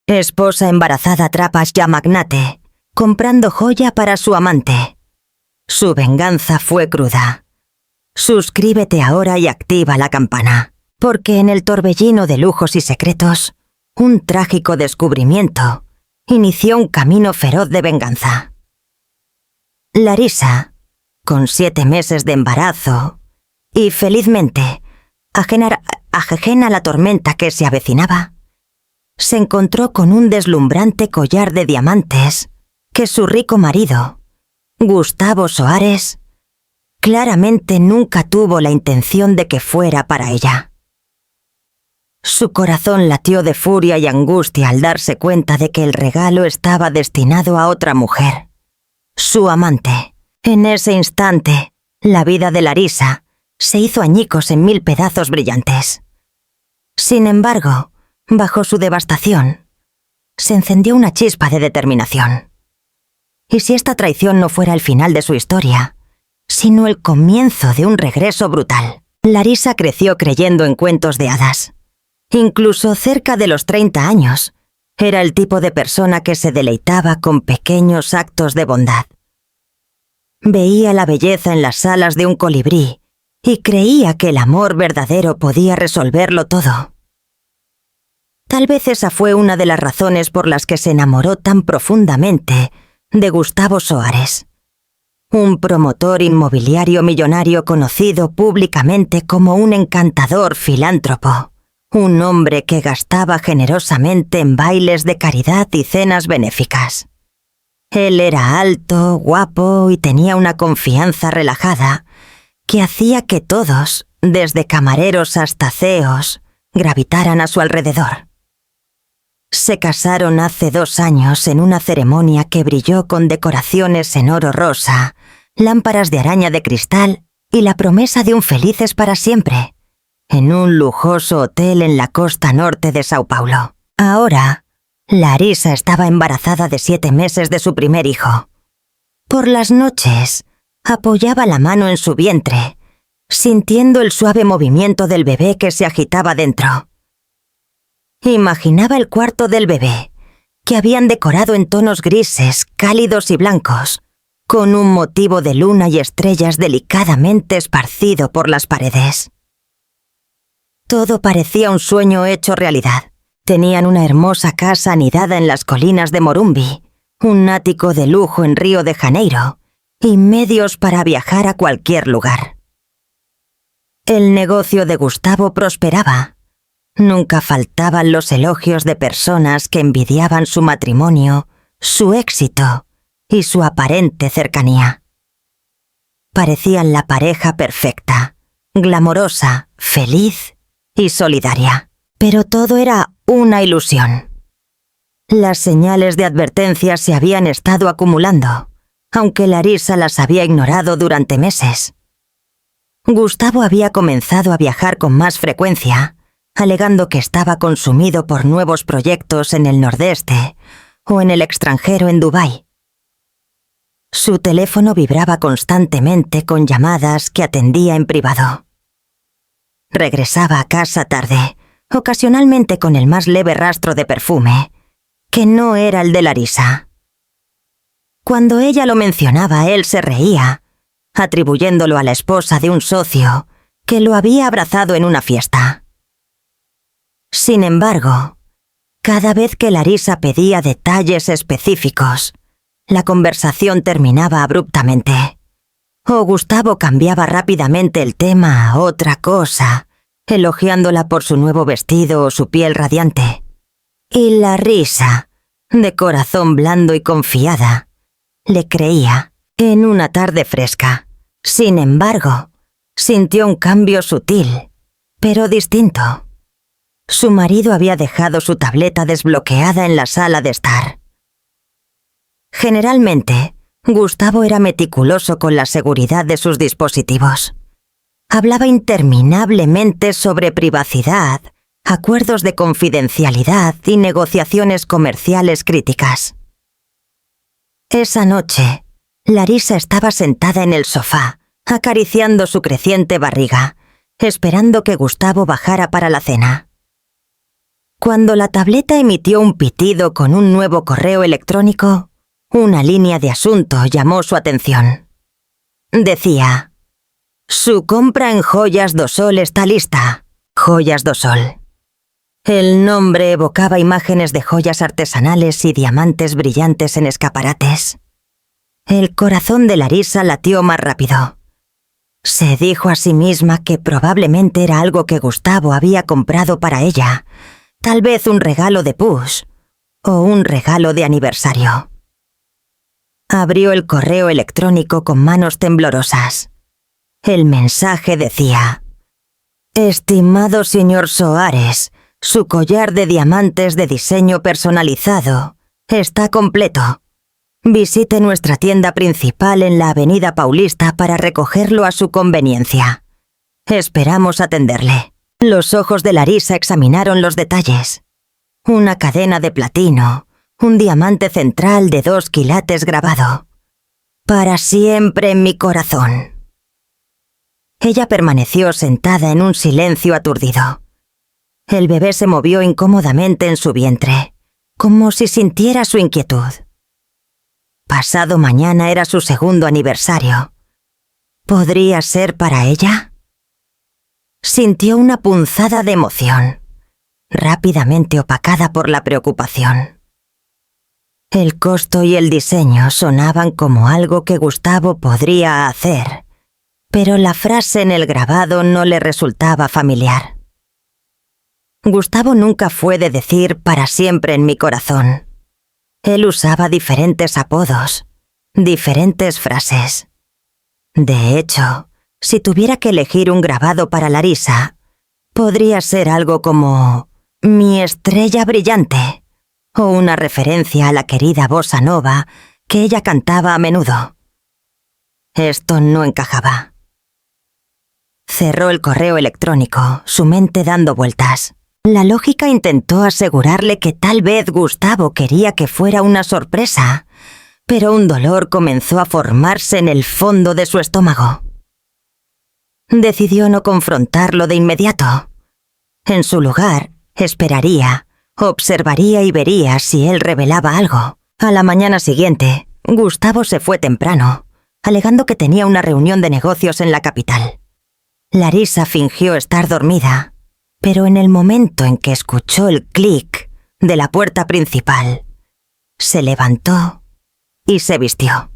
Esposa embarazada Trapas ya magnate, comprando joya para su amante. Su venganza fue cruda. Suscríbete ahora y activa la campana, porque en el torbellino de lujos y secretos, un trágico descubrimiento inició un camino feroz de venganza. Larisa, con 7 meses de embarazo, y felizmente, ajena a la tormenta que se avecinaba, se encontró con un deslumbrante collar de diamantes que su rico marido, Gustavo Soares, claramente nunca tuvo la intención de que fuera para ella. Su corazón latió de furia y angustia al darse cuenta de que el regalo estaba destinado a otra mujer, su amante. En ese instante, la vida de Larisa se hizo añicos en 1000 pedazos brillantes. Sin embargo, bajo su devastación, se encendió una chispa de determinación. Y si esta traición no fuera el final de su historia, sino el comienzo de un regreso brutal. Larisa creció creyendo en cuentos de hadas. Incluso cerca de los 30 años, era el tipo de persona que se deleitaba con pequeños actos de bondad. Veía la belleza en las alas de un colibrí y creía que el amor verdadero podía resolverlo todo. Tal vez esa fue una de las razones por las que se enamoró tan profundamente de Gustavo Soares, un promotor inmobiliario millonario conocido públicamente como un encantador filántropo, un hombre que gastaba generosamente en bailes de caridad y cenas benéficas. Él era alto, guapo y tenía una confianza relajada que hacía que todos, desde camareros hasta CEOs, gravitaran a su alrededor. Se casaron hace 2 años en una ceremonia que brilló con decoraciones en oro rosa, lámparas de araña de cristal y la promesa de un felices para siempre, en un lujoso hotel en la costa norte de Sao Paulo. Ahora, Larisa estaba embarazada de 7 meses de su primer hijo. Por las noches, apoyaba la mano en su vientre, sintiendo el suave movimiento del bebé que se agitaba dentro. Imaginaba el cuarto del bebé, que habían decorado en tonos grises, cálidos y blancos, con un motivo de luna y estrellas delicadamente esparcido por las paredes. Todo parecía un sueño hecho realidad. Tenían una hermosa casa anidada en las colinas de Morumbi, un ático de lujo en Río de Janeiro y medios para viajar a cualquier lugar. El negocio de Gustavo prosperaba. Nunca faltaban los elogios de personas que envidiaban su matrimonio, su éxito y su aparente cercanía. Parecían la pareja perfecta, glamorosa, feliz y solidaria. Pero todo era una ilusión. Las señales de advertencia se habían estado acumulando, aunque Larisa las había ignorado durante meses. Gustavo había comenzado a viajar con más frecuencia, alegando que estaba consumido por nuevos proyectos en el nordeste o en el extranjero en Dubái. Su teléfono vibraba constantemente con llamadas que atendía en privado. Regresaba a casa tarde, ocasionalmente con el más leve rastro de perfume, que no era el de Larisa. Cuando ella lo mencionaba, él se reía, atribuyéndolo a la esposa de un socio que lo había abrazado en una fiesta. Sin embargo, cada vez que Larisa pedía detalles específicos, la conversación terminaba abruptamente, o Gustavo cambiaba rápidamente el tema a otra cosa, elogiándola por su nuevo vestido o su piel radiante. Y Larisa, de corazón blando y confiada, le creía en una tarde fresca. Sin embargo, sintió un cambio sutil, pero distinto. Su marido había dejado su tableta desbloqueada en la sala de estar. Generalmente, Gustavo era meticuloso con la seguridad de sus dispositivos. Hablaba interminablemente sobre privacidad, acuerdos de confidencialidad y negociaciones comerciales críticas. Esa noche, Larisa estaba sentada en el sofá, acariciando su creciente barriga, esperando que Gustavo bajara para la cena. Cuando la tableta emitió un pitido con un nuevo correo electrónico, una línea de asunto llamó su atención. Decía: «Su compra en Joias do Sol está lista. Joias do Sol». El nombre evocaba imágenes de joyas artesanales y diamantes brillantes en escaparates. El corazón de Larissa latió más rápido. Se dijo a sí misma que probablemente era algo que Gustavo había comprado para ella, tal vez un regalo de Push o un regalo de aniversario. Abrió el correo electrónico con manos temblorosas. El mensaje decía: «Estimado señor Soares, su collar de diamantes de diseño personalizado está completo. Visite nuestra tienda principal en la Avenida Paulista para recogerlo a su conveniencia. Esperamos atenderle». Los ojos de Larissa examinaron los detalles. Una cadena de platino, un diamante central de 2 quilates grabado. «Para siempre en mi corazón». Ella permaneció sentada en un silencio aturdido. El bebé se movió incómodamente en su vientre, como si sintiera su inquietud. Pasado mañana era su segundo aniversario. ¿Podría ser para ella? Sintió una punzada de emoción, rápidamente opacada por la preocupación. El costo y el diseño sonaban como algo que Gustavo podría hacer, pero la frase en el grabado no le resultaba familiar. Gustavo nunca fue de decir «para siempre en mi corazón». Él usaba diferentes apodos, diferentes frases. De hecho, si tuviera que elegir un grabado para Larissa, podría ser algo como «mi estrella brillante» o una referencia a la querida bossa nova que ella cantaba a menudo. Esto no encajaba. Cerró el correo electrónico, su mente dando vueltas. La lógica intentó asegurarle que tal vez Gustavo quería que fuera una sorpresa, pero un dolor comenzó a formarse en el fondo de su estómago. Decidió no confrontarlo de inmediato. En su lugar, esperaría, observaría y vería si él revelaba algo. A la mañana siguiente, Gustavo se fue temprano, alegando que tenía una reunión de negocios en la capital. Larissa fingió estar dormida, pero en el momento en que escuchó el clic de la puerta principal, se levantó y se vistió.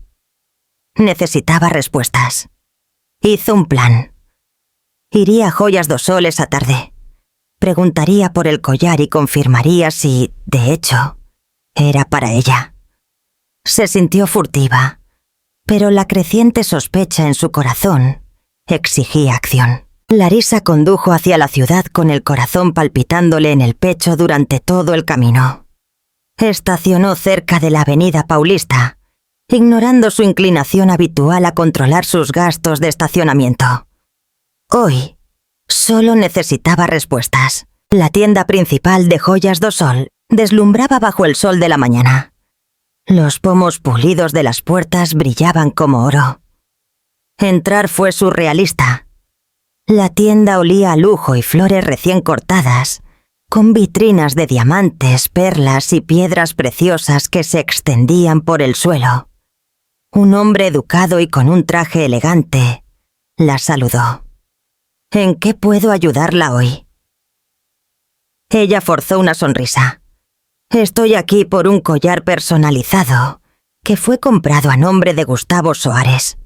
Necesitaba respuestas. Hizo un plan. Iría a Joias do Sol esa tarde. Preguntaría por el collar y confirmaría si, de hecho, era para ella. Se sintió furtiva, pero la creciente sospecha en su corazón exigía acción. Larissa condujo hacia la ciudad con el corazón palpitándole en el pecho durante todo el camino. Estacionó cerca de la Avenida Paulista, ignorando su inclinación habitual a controlar sus gastos de estacionamiento. Hoy, solo necesitaba respuestas. La tienda principal de Joias do Sol deslumbraba bajo el sol de la mañana. Los pomos pulidos de las puertas brillaban como oro. Entrar fue surrealista. La tienda olía a lujo y flores recién cortadas, con vitrinas de diamantes, perlas y piedras preciosas que se extendían por el suelo. Un hombre educado y con un traje elegante la saludó. «¿En qué puedo ayudarla hoy?». Ella forzó una sonrisa. «Estoy aquí por un collar personalizado que fue comprado a nombre de Gustavo Soares».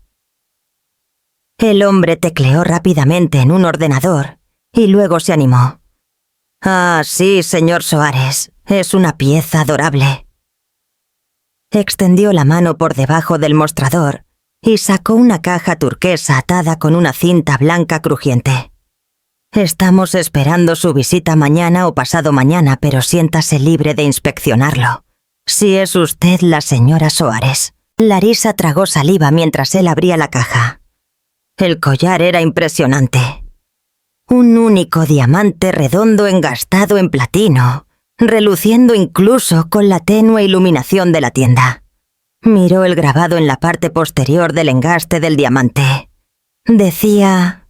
El hombre tecleó rápidamente en un ordenador y luego se animó. «Ah, sí, señor Soares, es una pieza adorable». Extendió la mano por debajo del mostrador y sacó una caja turquesa atada con una cinta blanca crujiente. «Estamos esperando su visita mañana o pasado mañana, pero siéntase libre de inspeccionarlo. Si es usted la señora Soares». Larissa tragó saliva mientras él abría la caja. El collar era impresionante. Un único diamante redondo engastado en platino, reluciendo incluso con la tenue iluminación de la tienda. Miró el grabado en la parte posterior del engaste del diamante. Decía: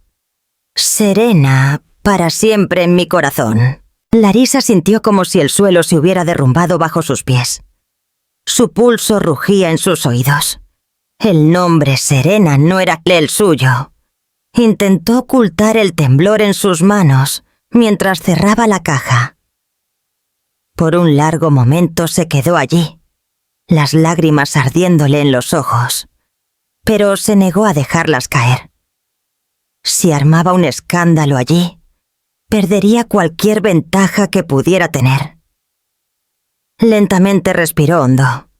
«Serena, para siempre en mi corazón». Larisa sintió como si el suelo se hubiera derrumbado bajo sus pies. Su pulso rugía en sus oídos. El nombre Serena no era el suyo. Intentó ocultar el temblor en sus manos mientras cerraba la caja. Por un largo momento se quedó allí, las lágrimas ardiéndole en los ojos, pero se negó a dejarlas caer. Si armaba un escándalo allí, perdería cualquier ventaja que pudiera tener. Lentamente respiró hondo.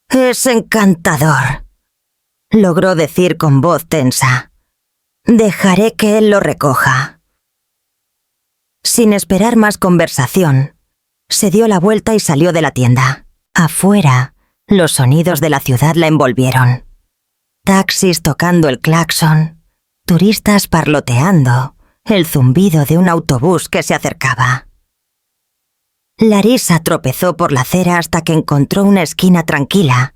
«Es encantador», logró decir con voz tensa. «Dejaré que él lo recoja». Sin esperar más conversación, se dio la vuelta y salió de la tienda. Afuera, los sonidos de la ciudad la envolvieron. Taxis tocando el claxon, turistas parloteando, el zumbido de un autobús que se acercaba. Larisa tropezó por la acera hasta que encontró una esquina tranquila,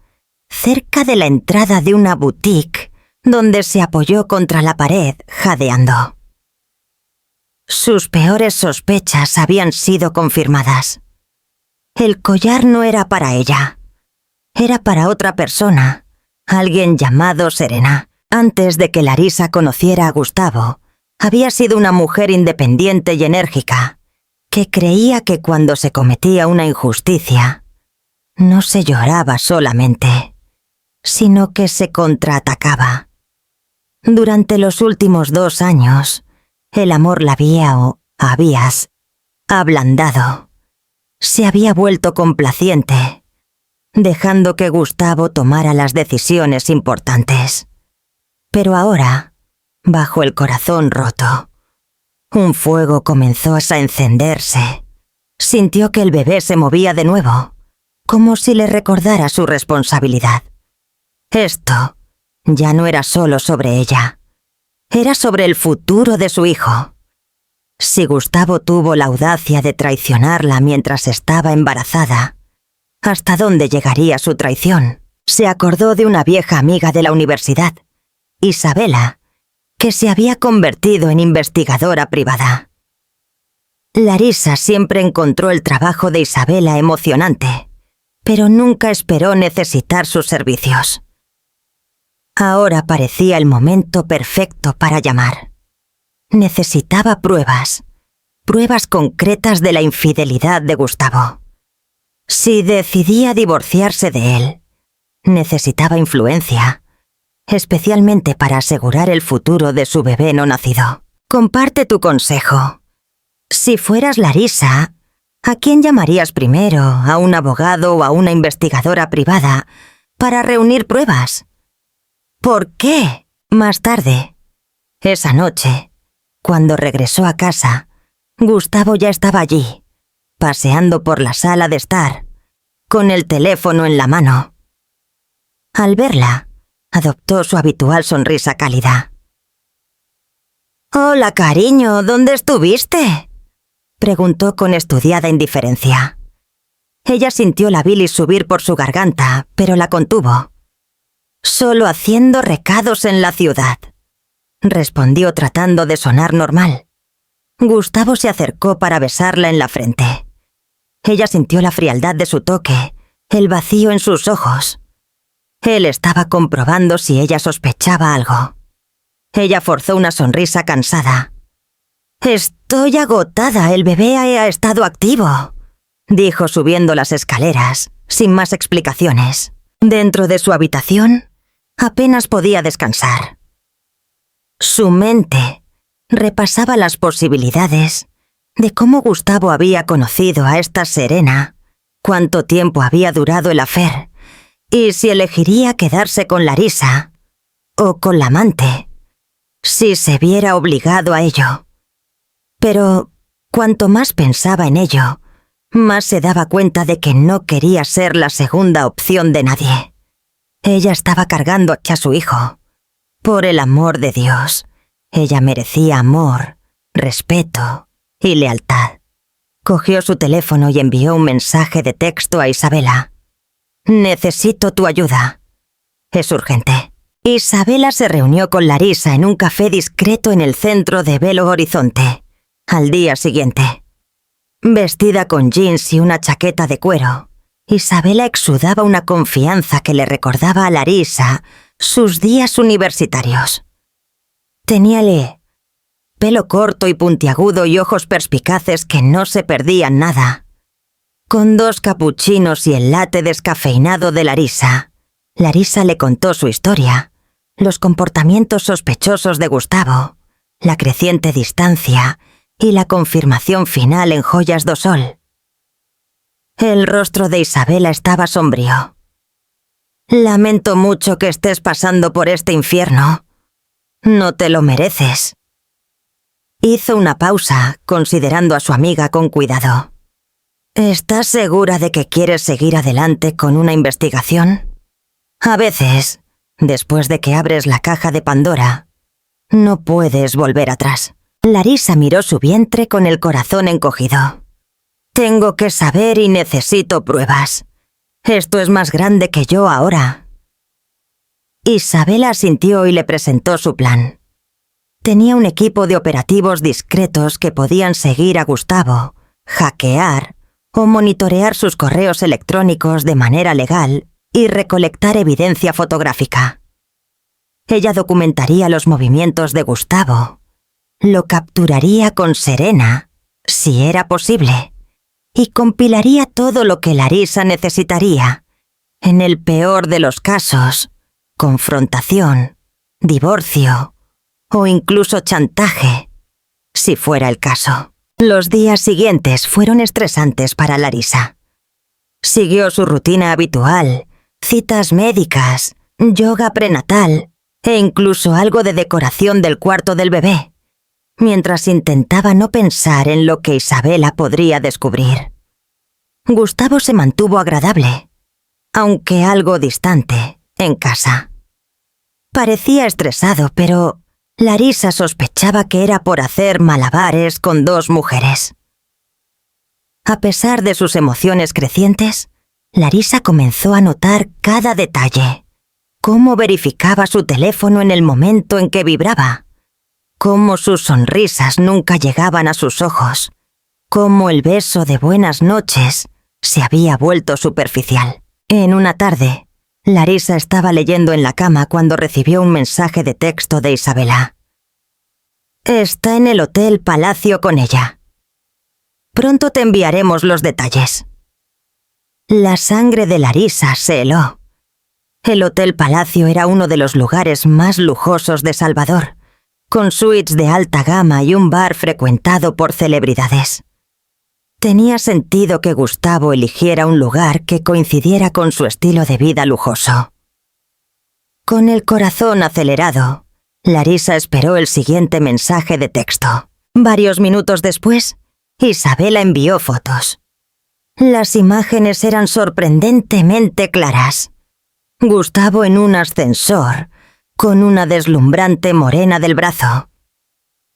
cerca de la entrada de una boutique, donde se apoyó contra la pared, jadeando. Sus peores sospechas habían sido confirmadas. El collar no era para ella. Era para otra persona, alguien llamado Serena. Antes de que Larisa conociera a Gustavo, había sido una mujer independiente y enérgica, que creía que cuando se cometía una injusticia, no se lloraba solamente, sino que se contraatacaba. Durante los últimos 2 años, el amor la habías ablandado. Se había vuelto complaciente, dejando que Gustavo tomara las decisiones importantes. Pero ahora, bajo el corazón roto, un fuego comenzó a encenderse. Sintió que el bebé se movía de nuevo, como si le recordara su responsabilidad. Esto ya no era solo sobre ella, era sobre el futuro de su hijo. Si Gustavo tuvo la audacia de traicionarla mientras estaba embarazada, ¿hasta dónde llegaría su traición? Se acordó de una vieja amiga de la universidad, Isabela, que se había convertido en investigadora privada. Larisa siempre encontró el trabajo de Isabela emocionante, pero nunca esperó necesitar sus servicios. Ahora parecía el momento perfecto para llamar. Necesitaba pruebas concretas de la infidelidad de Gustavo. Si decidía divorciarse de él, necesitaba influencia, especialmente para asegurar el futuro de su bebé no nacido. Comparte tu consejo. Si fueras Larisa, ¿a quién llamarías primero? ¿A un abogado o a una investigadora privada para reunir pruebas? ¿Por qué? Más tarde, esa noche, cuando regresó a casa, Gustavo ya estaba allí, paseando por la sala de estar, con el teléfono en la mano. Al verla, adoptó su habitual sonrisa cálida. «Hola, cariño, ¿dónde estuviste?», preguntó con estudiada indiferencia. Ella sintió la bilis subir por su garganta, pero la contuvo. «Solo haciendo recados en la ciudad», respondió tratando de sonar normal. Gustavo se acercó para besarla en la frente. Ella sintió la frialdad de su toque, el vacío en sus ojos. Él estaba comprobando si ella sospechaba algo. Ella forzó una sonrisa cansada. «Estoy agotada, el bebé ha estado activo», dijo subiendo las escaleras, sin más explicaciones. Dentro de su habitación, apenas podía descansar. Su mente repasaba las posibilidades de cómo Gustavo había conocido a esta Serena, cuánto tiempo había durado el affair, y si elegiría quedarse con Larisa o con la amante, si se viera obligado a ello. Pero cuanto más pensaba en ello, más se daba cuenta de que no quería ser la segunda opción de nadie. Ella estaba cargando a su hijo. Por el amor de Dios, ella merecía amor, respeto y lealtad. Cogió su teléfono y envió un mensaje de texto a Isabela. «Necesito tu ayuda. Es urgente». Isabela se reunió con Larisa en un café discreto en el centro de Belo Horizonte, al día siguiente. Vestida con jeans y una chaqueta de cuero, Isabela exudaba una confianza que le recordaba a Larisa sus días universitarios. Teníale pelo corto y puntiagudo y ojos perspicaces que no se perdían nada. Con 2 capuchinos y el latte descafeinado de Larisa le contó su historia, los comportamientos sospechosos de Gustavo, la creciente distancia y la confirmación final en Joias do Sol. El rostro de Isabela estaba sombrío. «Lamento mucho que estés pasando por este infierno. No te lo mereces». Hizo una pausa, considerando a su amiga con cuidado. «¿Estás segura de que quieres seguir adelante con una investigación? A veces, después de que abres la caja de Pandora, no puedes volver atrás». Larisa miró su vientre con el corazón encogido. «Tengo que saber y necesito pruebas. Esto es más grande que yo ahora». Isabela asintió y le presentó su plan. Tenía un equipo de operativos discretos que podían seguir a Gustavo, hackear o monitorear sus correos electrónicos de manera legal y recolectar evidencia fotográfica. Ella documentaría los movimientos de Gustavo, lo capturaría con Serena, si era posible, y compilaría todo lo que Larisa necesitaría. En el peor de los casos, confrontación, divorcio o incluso chantaje, si fuera el caso. Los días siguientes fueron estresantes para Larisa. Siguió su rutina habitual, citas médicas, yoga prenatal e incluso algo de decoración del cuarto del bebé, mientras intentaba no pensar en lo que Isabela podría descubrir. Gustavo se mantuvo agradable, aunque algo distante, en casa. Parecía estresado, pero Larisa sospechaba que era por hacer malabares con 2 mujeres. A pesar de sus emociones crecientes, Larisa comenzó a notar cada detalle. Cómo verificaba su teléfono en el momento en que vibraba. Cómo sus sonrisas nunca llegaban a sus ojos. Cómo el beso de buenas noches se había vuelto superficial. En una tarde, Larisa estaba leyendo en la cama cuando recibió un mensaje de texto de Isabela. «Está en el Hotel Palacio con ella. Pronto te enviaremos los detalles». La sangre de Larisa se heló. El Hotel Palacio era uno de los lugares más lujosos de Salvador, con suites de alta gama y un bar frecuentado por celebridades. Tenía sentido que Gustavo eligiera un lugar que coincidiera con su estilo de vida lujoso. Con el corazón acelerado, Larisa esperó el siguiente mensaje de texto. Varios minutos después, Isabela envió fotos. Las imágenes eran sorprendentemente claras. Gustavo en un ascensor, con una deslumbrante morena del brazo.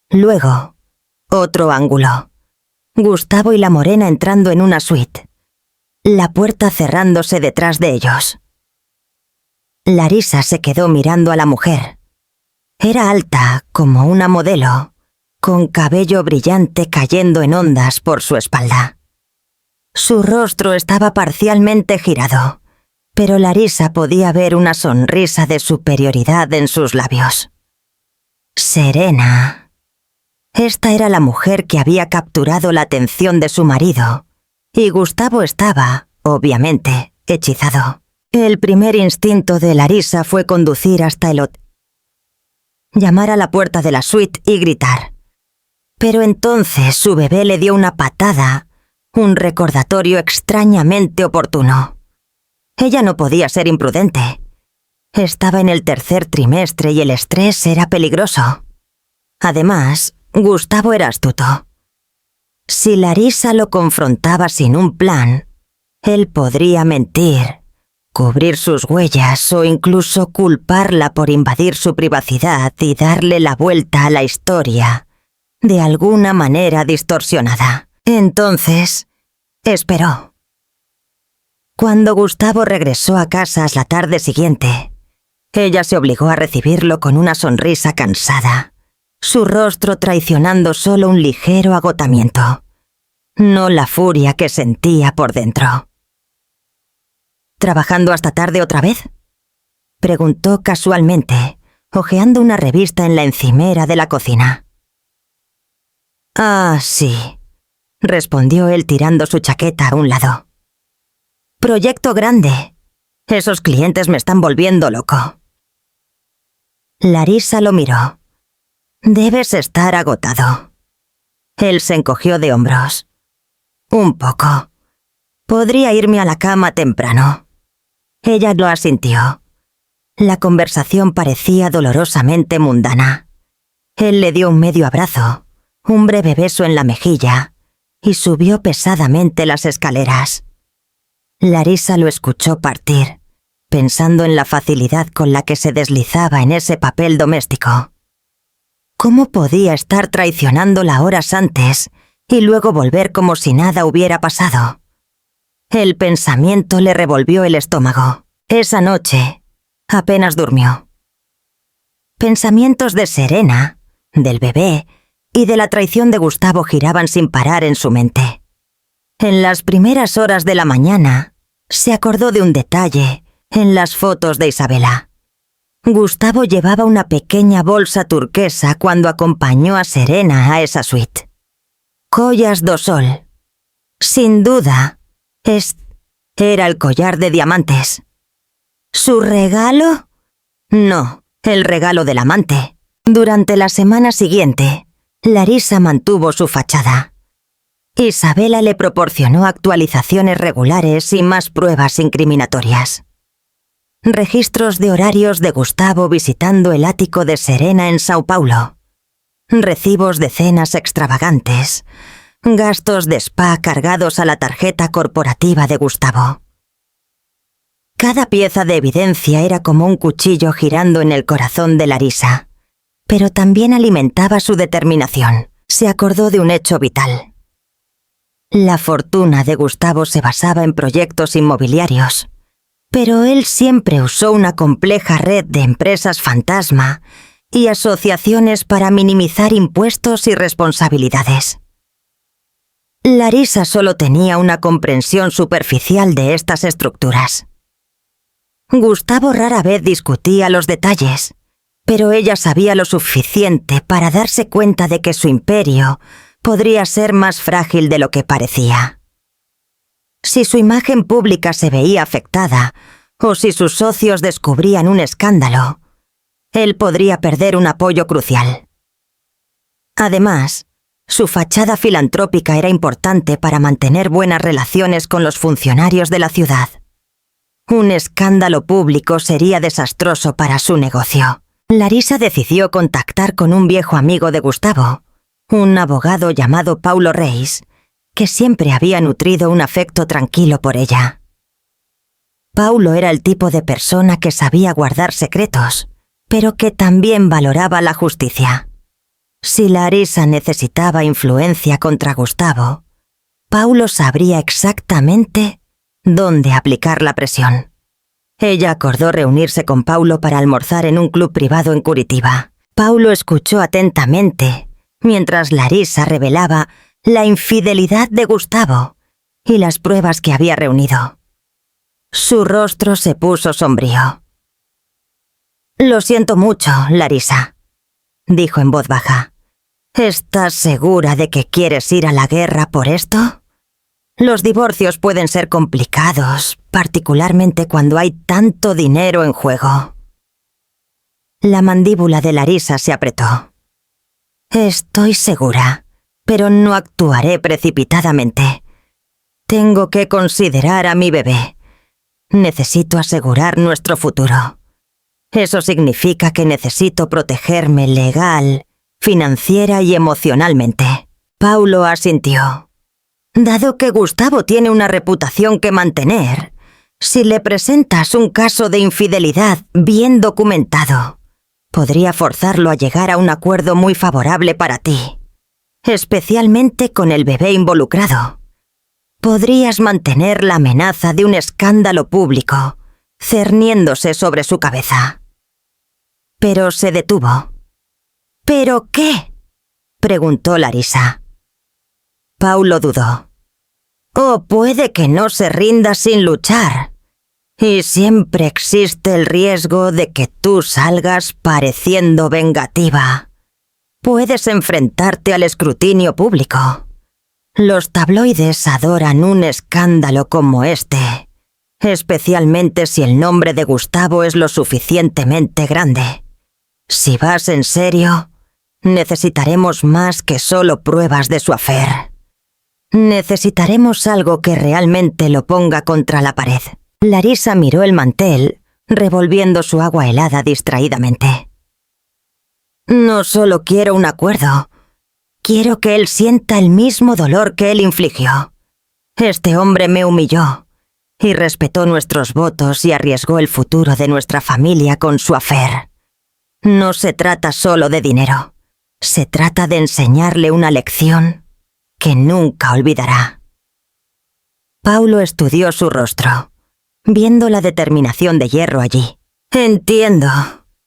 Luego, otro ángulo. Gustavo y la morena entrando en una suite. La puerta cerrándose detrás de ellos. Larisa se quedó mirando a la mujer. Era alta como una modelo, con cabello brillante cayendo en ondas por su espalda. Su rostro estaba parcialmente girado, pero Larisa podía ver una sonrisa de superioridad en sus labios. Serena. Esta era la mujer que había capturado la atención de su marido, y Gustavo estaba, obviamente, hechizado. El primer instinto de Larisa fue conducir hasta el hotel, llamar a la puerta de la suite y gritar. Pero entonces su bebé le dio una patada, un recordatorio extrañamente oportuno. Ella no podía ser imprudente. Estaba en el 3er trimestre y el estrés era peligroso. Además, Gustavo era astuto. Si Larisa lo confrontaba sin un plan, él podría mentir, cubrir sus huellas o incluso culparla por invadir su privacidad y darle la vuelta a la historia, de alguna manera distorsionada. Entonces, esperó. Cuando Gustavo regresó a casa la tarde siguiente, ella se obligó a recibirlo con una sonrisa cansada, su rostro traicionando solo un ligero agotamiento. no la furia que sentía por dentro. ¿Trabajando hasta tarde otra vez?, preguntó casualmente, hojeando una revista en la encimera de la cocina. Ah, sí, respondió él tirando su chaqueta a un lado. Proyecto grande. Esos clientes me están volviendo loco. Larisa lo miró. Debes estar agotado. Él se encogió de hombros. Un poco. Podría irme a la cama temprano. Ella lo asintió. La conversación parecía dolorosamente mundana. Él le dio un medio abrazo, un breve beso en la mejilla, y subió pesadamente las escaleras. Larisa lo escuchó partir, pensando en la facilidad con la que se deslizaba en ese papel doméstico. ¿Cómo podía estar traicionándola horas antes y luego volver como si nada hubiera pasado? El pensamiento le revolvió el estómago. Esa noche apenas durmió. Pensamientos de Serena, del bebé y de la traición de Gustavo giraban sin parar en su mente. En las primeras horas de la mañana, se acordó de un detalle en las fotos de Isabela. Gustavo llevaba una pequeña bolsa turquesa cuando acompañó a Serena a esa suite. Collas do Sol. Sin duda, era el collar de diamantes. ¿Su regalo? No, el regalo del amante. Durante la semana siguiente, Larisa mantuvo su fachada. Isabela le proporcionó actualizaciones regulares y más pruebas incriminatorias. Registros de horarios de Gustavo visitando el ático de Serena en Sao Paulo. Recibos de cenas extravagantes. Gastos de spa cargados a la tarjeta corporativa de Gustavo. Cada pieza de evidencia era como un cuchillo girando en el corazón de Larisa, pero también alimentaba su determinación. Se acordó de un hecho vital. La fortuna de Gustavo se basaba en proyectos inmobiliarios, pero él siempre usó una compleja red de empresas fantasma y asociaciones para minimizar impuestos y responsabilidades. Larisa solo tenía una comprensión superficial de estas estructuras. Gustavo rara vez discutía los detalles, pero ella sabía lo suficiente para darse cuenta de que su imperio podría ser más frágil de lo que parecía. Si su imagen pública se veía afectada, o si sus socios descubrían un escándalo, él podría perder un apoyo crucial. Además, su fachada filantrópica era importante para mantener buenas relaciones con los funcionarios de la ciudad. Un escándalo público sería desastroso para su negocio. Larisa decidió contactar con un viejo amigo de Gustavo, un abogado llamado Paulo Reis, que siempre había nutrido un afecto tranquilo por ella. Paulo era el tipo de persona que sabía guardar secretos, pero que también valoraba la justicia. Si Larisa necesitaba influencia contra Gustavo, Paulo sabría exactamente dónde aplicar la presión. Ella acordó reunirse con Paulo para almorzar en un club privado en Curitiba. Paulo escuchó atentamente mientras Larisa revelaba la infidelidad de Gustavo y las pruebas que había reunido. Su rostro se puso sombrío. «Lo siento mucho, Larisa», dijo en voz baja. «¿Estás segura de que quieres ir a la guerra por esto? Los divorcios pueden ser complicados, particularmente cuando hay tanto dinero en juego». La mandíbula de Larisa se apretó. «Estoy segura, pero no actuaré precipitadamente. Tengo que considerar a mi bebé. Necesito asegurar nuestro futuro. Eso significa que necesito protegerme legal, financiera y emocionalmente». Paulo asintió. «Dado que Gustavo tiene una reputación que mantener, si le presentas un caso de infidelidad bien documentado, podría forzarlo a llegar a un acuerdo muy favorable para ti, especialmente con el bebé involucrado. Podrías mantener la amenaza de un escándalo público cerniéndose sobre su cabeza». Pero se detuvo. «¿Pero qué?», preguntó Larisa. Paulo dudó. O puede que no se rinda sin luchar. Y siempre existe el riesgo de que tú salgas pareciendo vengativa. Puedes enfrentarte al escrutinio público. Los tabloides adoran un escándalo como este, especialmente si el nombre de Gustavo es lo suficientemente grande. Si vas en serio, necesitaremos más que solo pruebas de su affair. Necesitaremos algo que realmente lo ponga contra la pared. Larisa miró el mantel, revolviendo su agua helada distraídamente. No solo quiero un acuerdo. Quiero que él sienta el mismo dolor que él infligió. Este hombre me humilló, y respetó nuestros votos y arriesgó el futuro de nuestra familia con su affair. No se trata solo de dinero. Se trata de enseñarle una lección que nunca olvidará. Paulo estudió su rostro, viendo la determinación de hierro allí. Entiendo.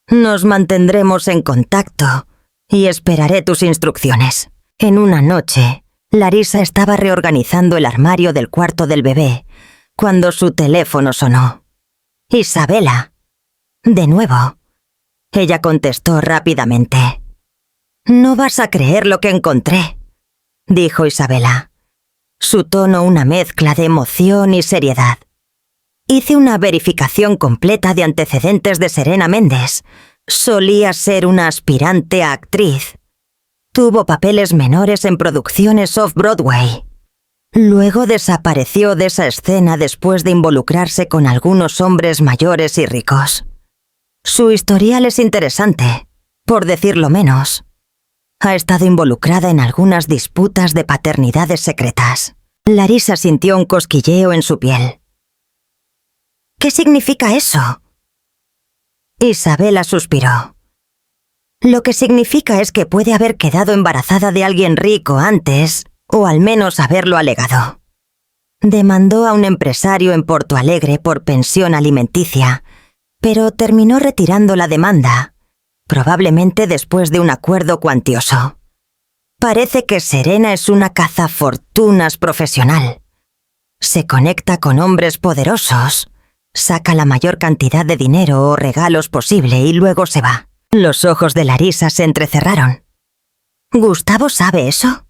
Nos mantendremos en contacto y esperaré tus instrucciones. En una noche, Larisa estaba reorganizando el armario del cuarto del bebé cuando su teléfono sonó. Isabela. De nuevo. Ella contestó rápidamente. «No vas a creer lo que encontré», dijo Isabela. Su tono una mezcla de emoción y seriedad. Hice una verificación completa de antecedentes de Serena Méndez. Solía ser una aspirante a actriz. Tuvo papeles menores en producciones off-Broadway. Luego desapareció de esa escena después de involucrarse con algunos hombres mayores y ricos. Su historial es interesante, por decirlo menos. Ha estado involucrada en algunas disputas de paternidades secretas. Larisa sintió un cosquilleo en su piel. ¿Qué significa eso? Isabela suspiró. Lo que significa es que puede haber quedado embarazada de alguien rico antes, o al menos haberlo alegado. Demandó a un empresario en Porto Alegre por pensión alimenticia, pero terminó retirando la demanda, probablemente después de un acuerdo cuantioso. Parece que Serena es una cazafortunas profesional. Se conecta con hombres poderosos, saca la mayor cantidad de dinero o regalos posible y luego se va. Los ojos de Larisa se entrecerraron. ¿Gustavo sabe eso?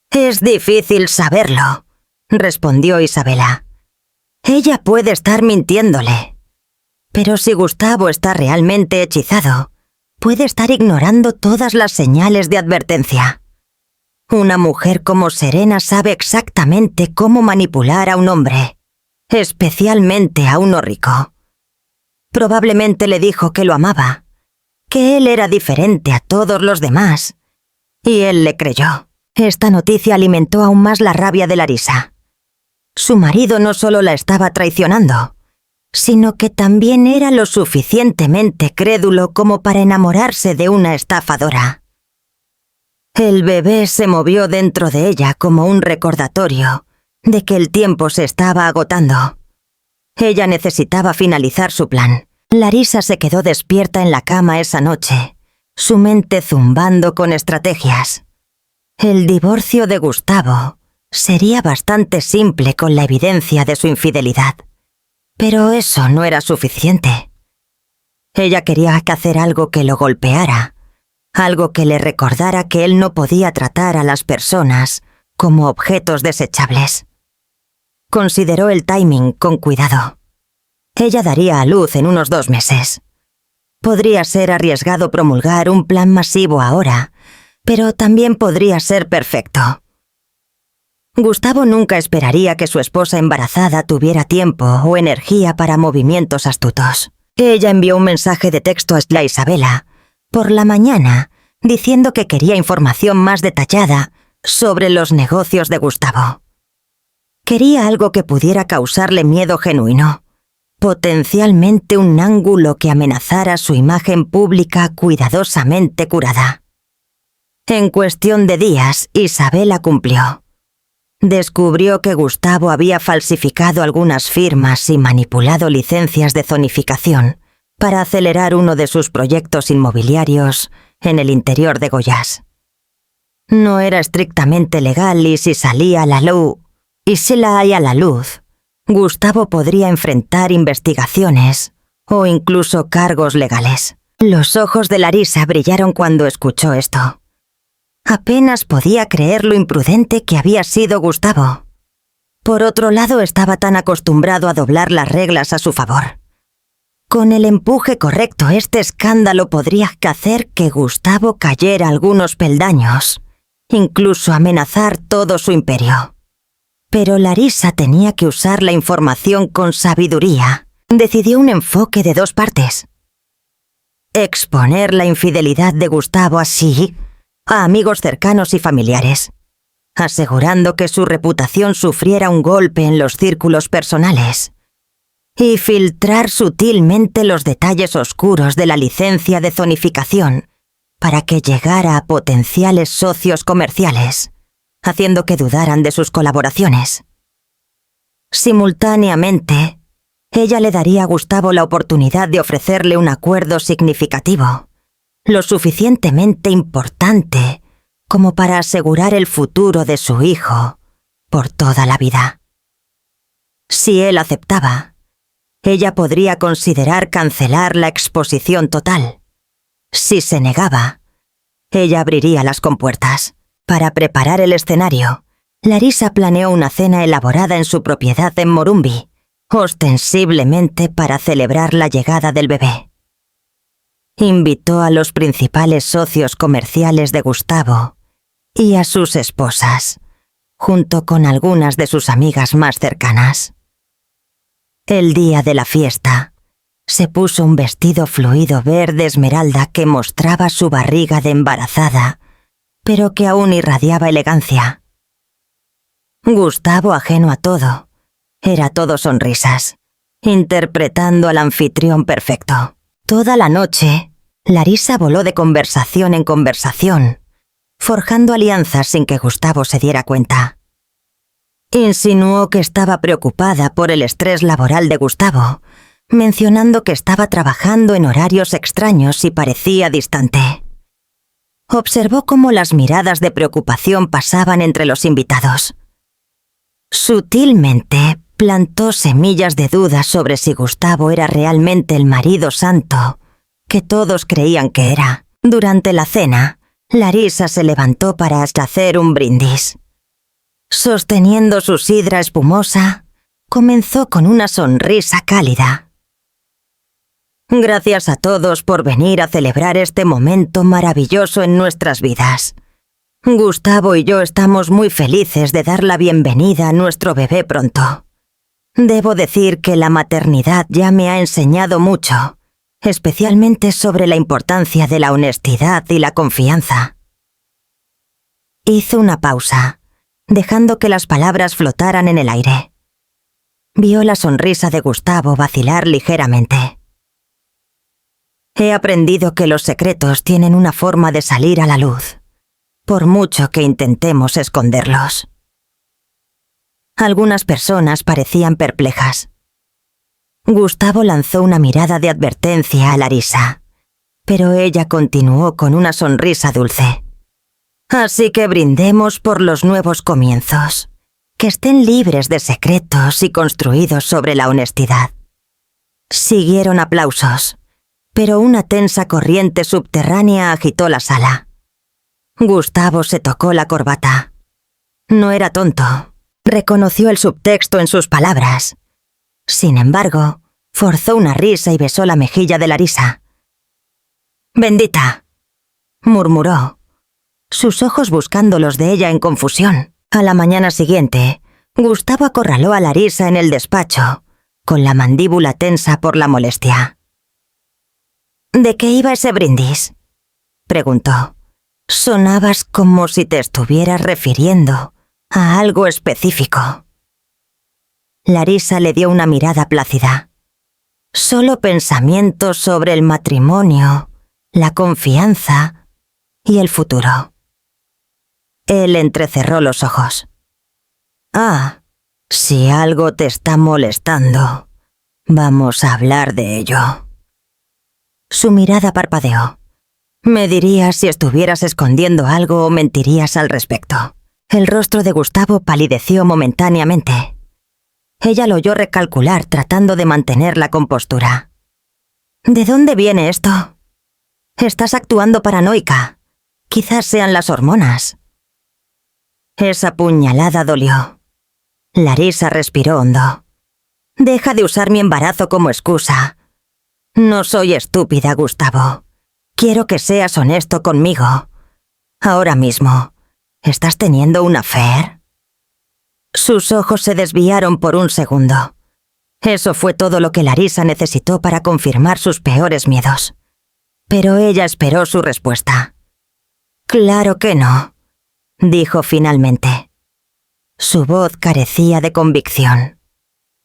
Es difícil saberlo, respondió Isabela. Ella puede estar mintiéndole. Pero si Gustavo está realmente hechizado, puede estar ignorando todas las señales de advertencia. Una mujer como Serena sabe exactamente cómo manipular a un hombre, especialmente a uno rico. Probablemente le dijo que lo amaba, que él era diferente a todos los demás, y él le creyó. Esta noticia alimentó aún más la rabia de Larisa. Su marido no solo la estaba traicionando, sino que también era lo suficientemente crédulo como para enamorarse de una estafadora. El bebé se movió dentro de ella como un recordatorio de que el tiempo se estaba agotando. Ella necesitaba finalizar su plan. Larisa se quedó despierta en la cama esa noche, su mente zumbando con estrategias. El divorcio de Gustavo sería bastante simple con la evidencia de su infidelidad. Pero eso no era suficiente. Ella quería hacer algo que lo golpeara, algo que le recordara que él no podía tratar a las personas como objetos desechables. Consideró el timing con cuidado. Ella daría a luz en unos 2 meses. Podría ser arriesgado promulgar un plan masivo ahora, pero también podría ser perfecto. Gustavo nunca esperaría que su esposa embarazada tuviera tiempo o energía para movimientos astutos. Ella envió un mensaje de texto a Isabela por la mañana diciendo que quería información más detallada sobre los negocios de Gustavo. Quería algo que pudiera causarle miedo genuino, potencialmente un ángulo que amenazara su imagen pública cuidadosamente curada. En cuestión de días, Isabela cumplió. Descubrió que Gustavo había falsificado algunas firmas y manipulado licencias de zonificación para acelerar uno de sus proyectos inmobiliarios en el interior de Goiás. No era estrictamente legal y si salía a la luz, Y si la hay a la luz, Gustavo podría enfrentar investigaciones o incluso cargos legales. Los ojos de Larisa brillaron cuando escuchó esto. Apenas podía creer lo imprudente que había sido Gustavo. Por otro lado, estaba tan acostumbrado a doblar las reglas a su favor. Con el empuje correcto, este escándalo podría hacer que Gustavo cayera algunos peldaños, incluso amenazar todo su imperio. Pero Larisa tenía que usar la información con sabiduría. Decidió un enfoque de 2 partes. Exponer la infidelidad de Gustavo así a amigos cercanos y familiares, asegurando que su reputación sufriera un golpe en los círculos personales, y filtrar sutilmente los detalles oscuros de la licencia de zonificación para que llegara a potenciales socios comerciales, haciendo que dudaran de sus colaboraciones. Simultáneamente, ella le daría a Gustavo la oportunidad de ofrecerle un acuerdo significativo, lo suficientemente importante como para asegurar el futuro de su hijo por toda la vida. Si él aceptaba, ella podría considerar cancelar la exposición total. Si se negaba, ella abriría las compuertas. Para preparar el escenario, Larisa planeó una cena elaborada en su propiedad en Morumbi, ostensiblemente para celebrar la llegada del bebé. Invitó a los principales socios comerciales de Gustavo y a sus esposas, junto con algunas de sus amigas más cercanas. El día de la fiesta, se puso un vestido fluido verde esmeralda que mostraba su barriga de embarazada, pero que aún irradiaba elegancia. Gustavo, ajeno a todo, era todo sonrisas, interpretando al anfitrión perfecto. Toda la noche, Larisa voló de conversación en conversación, forjando alianzas sin que Gustavo se diera cuenta. Insinuó que estaba preocupada por el estrés laboral de Gustavo, mencionando que estaba trabajando en horarios extraños y parecía distante. Observó cómo las miradas de preocupación pasaban entre los invitados. Sutilmente plantó semillas de duda sobre si Gustavo era realmente el marido santo que todos creían que era. Durante la cena, Larisa se levantó para hacer un brindis. Sosteniendo su sidra espumosa, comenzó con una sonrisa cálida. Gracias a todos por venir a celebrar este momento maravilloso en nuestras vidas. Gustavo y yo estamos muy felices de dar la bienvenida a nuestro bebé pronto. Debo decir que la maternidad ya me ha enseñado mucho, especialmente sobre la importancia de la honestidad y la confianza. Hizo una pausa, dejando que las palabras flotaran en el aire. Vio la sonrisa de Gustavo vacilar ligeramente. He aprendido que los secretos tienen una forma de salir a la luz, por mucho que intentemos esconderlos. Algunas personas parecían perplejas. Gustavo lanzó una mirada de advertencia a Larisa, pero ella continuó con una sonrisa dulce. Así que brindemos por los nuevos comienzos, que estén libres de secretos y construidos sobre la honestidad. Siguieron aplausos, pero una tensa corriente subterránea agitó la sala. Gustavo se tocó la corbata. No era tonto. Reconoció el subtexto en sus palabras. Sin embargo, forzó una risa y besó la mejilla de Larisa. «Bendita», murmuró, sus ojos buscando los de ella en confusión. A la mañana siguiente, Gustavo acorraló a Larisa en el despacho, con la mandíbula tensa por la molestia. «¿De qué iba ese brindis?», preguntó. «Sonabas como si te estuvieras refiriendo a algo específico». Larisa le dio una mirada plácida. «Solo pensamientos sobre el matrimonio, la confianza y el futuro». Él entrecerró los ojos. «Ah, si algo te está molestando, vamos a hablar de ello». Su mirada parpadeó. «Me dirías si estuvieras escondiendo algo o mentirías al respecto». El rostro de Gustavo palideció momentáneamente. Ella lo oyó recalcular tratando de mantener la compostura. ¿De dónde viene esto? Estás actuando paranoica. Quizás sean las hormonas. Esa puñalada dolió. Larisa respiró hondo. Deja de usar mi embarazo como excusa. No soy estúpida, Gustavo. Quiero que seas honesto conmigo. Ahora mismo, ¿estás teniendo un affair? Sus ojos se desviaron por un segundo. Eso fue todo lo que Larisa necesitó para confirmar sus peores miedos. Pero ella esperó su respuesta. «Claro que no», dijo finalmente. Su voz carecía de convicción.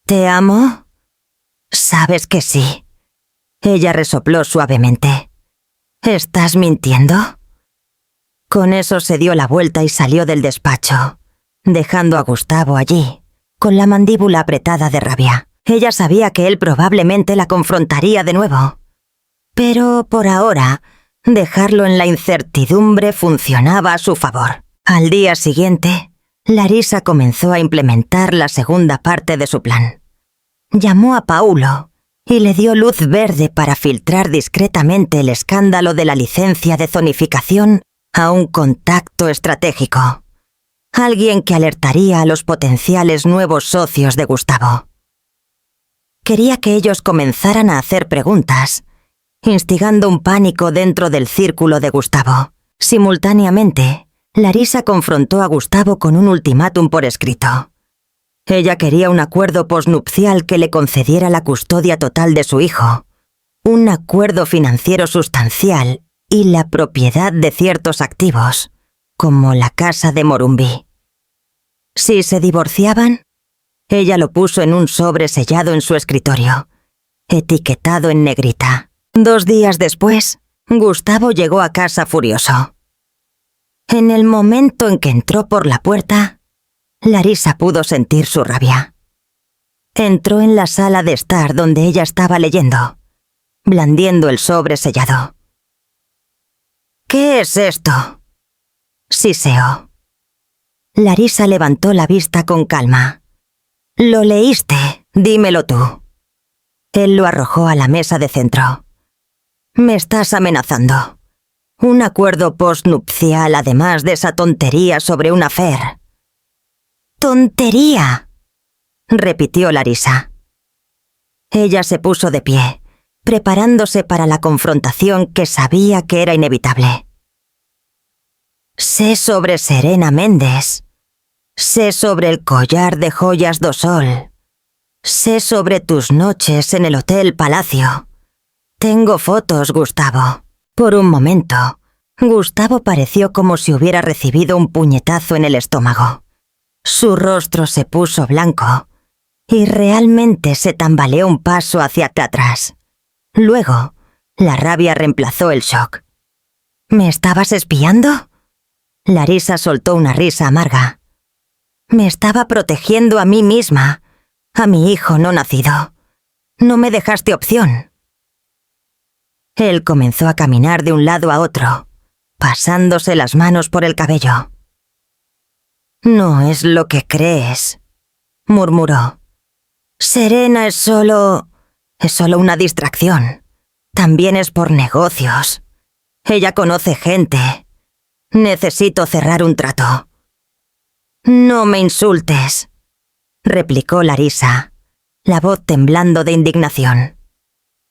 «¿Te amo?» «Sabes que sí». Ella resopló suavemente. «¿Estás mintiendo?» Con eso se dio la vuelta y salió del despacho, dejando a Gustavo allí, con la mandíbula apretada de rabia. Ella sabía que él probablemente la confrontaría de nuevo. Pero por ahora, dejarlo en la incertidumbre funcionaba a su favor. Al día siguiente, Larisa comenzó a implementar la segunda parte de su plan. Llamó a Paulo y le dio luz verde para filtrar discretamente el escándalo de la licencia de zonificación a un contacto estratégico. Alguien que alertaría a los potenciales nuevos socios de Gustavo. Quería que ellos comenzaran a hacer preguntas, instigando un pánico dentro del círculo de Gustavo. Simultáneamente, Larisa confrontó a Gustavo con un ultimátum por escrito. Ella quería un acuerdo posnupcial que le concediera la custodia total de su hijo, un acuerdo financiero sustancial y la propiedad de ciertos activos, como la casa de Morumbi. Si se divorciaban, ella lo puso en un sobre sellado en su escritorio, etiquetado en negrita. 2 días después, Gustavo llegó a casa furioso. En el momento en que entró por la puerta, Larisa pudo sentir su rabia. Entró en la sala de estar donde ella estaba leyendo, blandiendo el sobre sellado. «¿Qué es esto?», siseó. Larisa levantó la vista con calma. «¿Lo leíste? Dímelo tú». Él lo arrojó a la mesa de centro. «Me estás amenazando. Un acuerdo postnupcial además de esa tontería sobre un affair». «¡Tontería!», repitió Larisa. Ella se puso de pie, preparándose para la confrontación que sabía que era inevitable. «Sé sobre Serena Méndez. Sé sobre el collar de joyas do Sol. Sé sobre tus noches en el Hotel Palacio. Tengo fotos, Gustavo». Por un momento, Gustavo pareció como si hubiera recibido un puñetazo en el estómago. Su rostro se puso blanco y realmente se tambaleó un paso hacia atrás. Luego, la rabia reemplazó el shock. «¿Me estabas espiando?». Larisa soltó una risa amarga. «Me estaba protegiendo a mí misma, a mi hijo no nacido. No me dejaste opción». Él comenzó a caminar de un lado a otro, pasándose las manos por el cabello. «No es lo que crees», murmuró. «Serena es solo una distracción. También es por negocios. Ella conoce gente. Necesito cerrar un trato». «No me insultes», replicó Larisa, la voz temblando de indignación.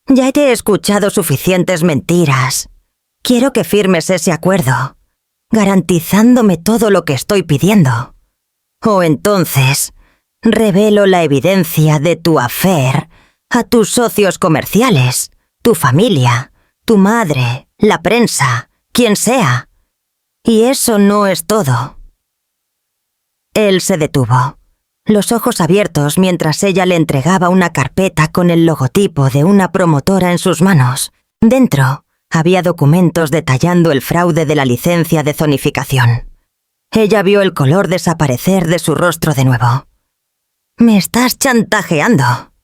«Ya te he escuchado suficientes mentiras. Quiero que firmes ese acuerdo, garantizándome todo lo que estoy pidiendo. O entonces, revelo la evidencia de tu affair a tus socios comerciales, tu familia, tu madre, la prensa, quien sea. Y eso no es todo». Él se detuvo, los ojos abiertos mientras ella le entregaba una carpeta con el logotipo de una promotora en sus manos. Dentro había documentos detallando el fraude de la licencia de zonificación. Ella vio el color desaparecer de su rostro de nuevo. «Me estás chantajeando».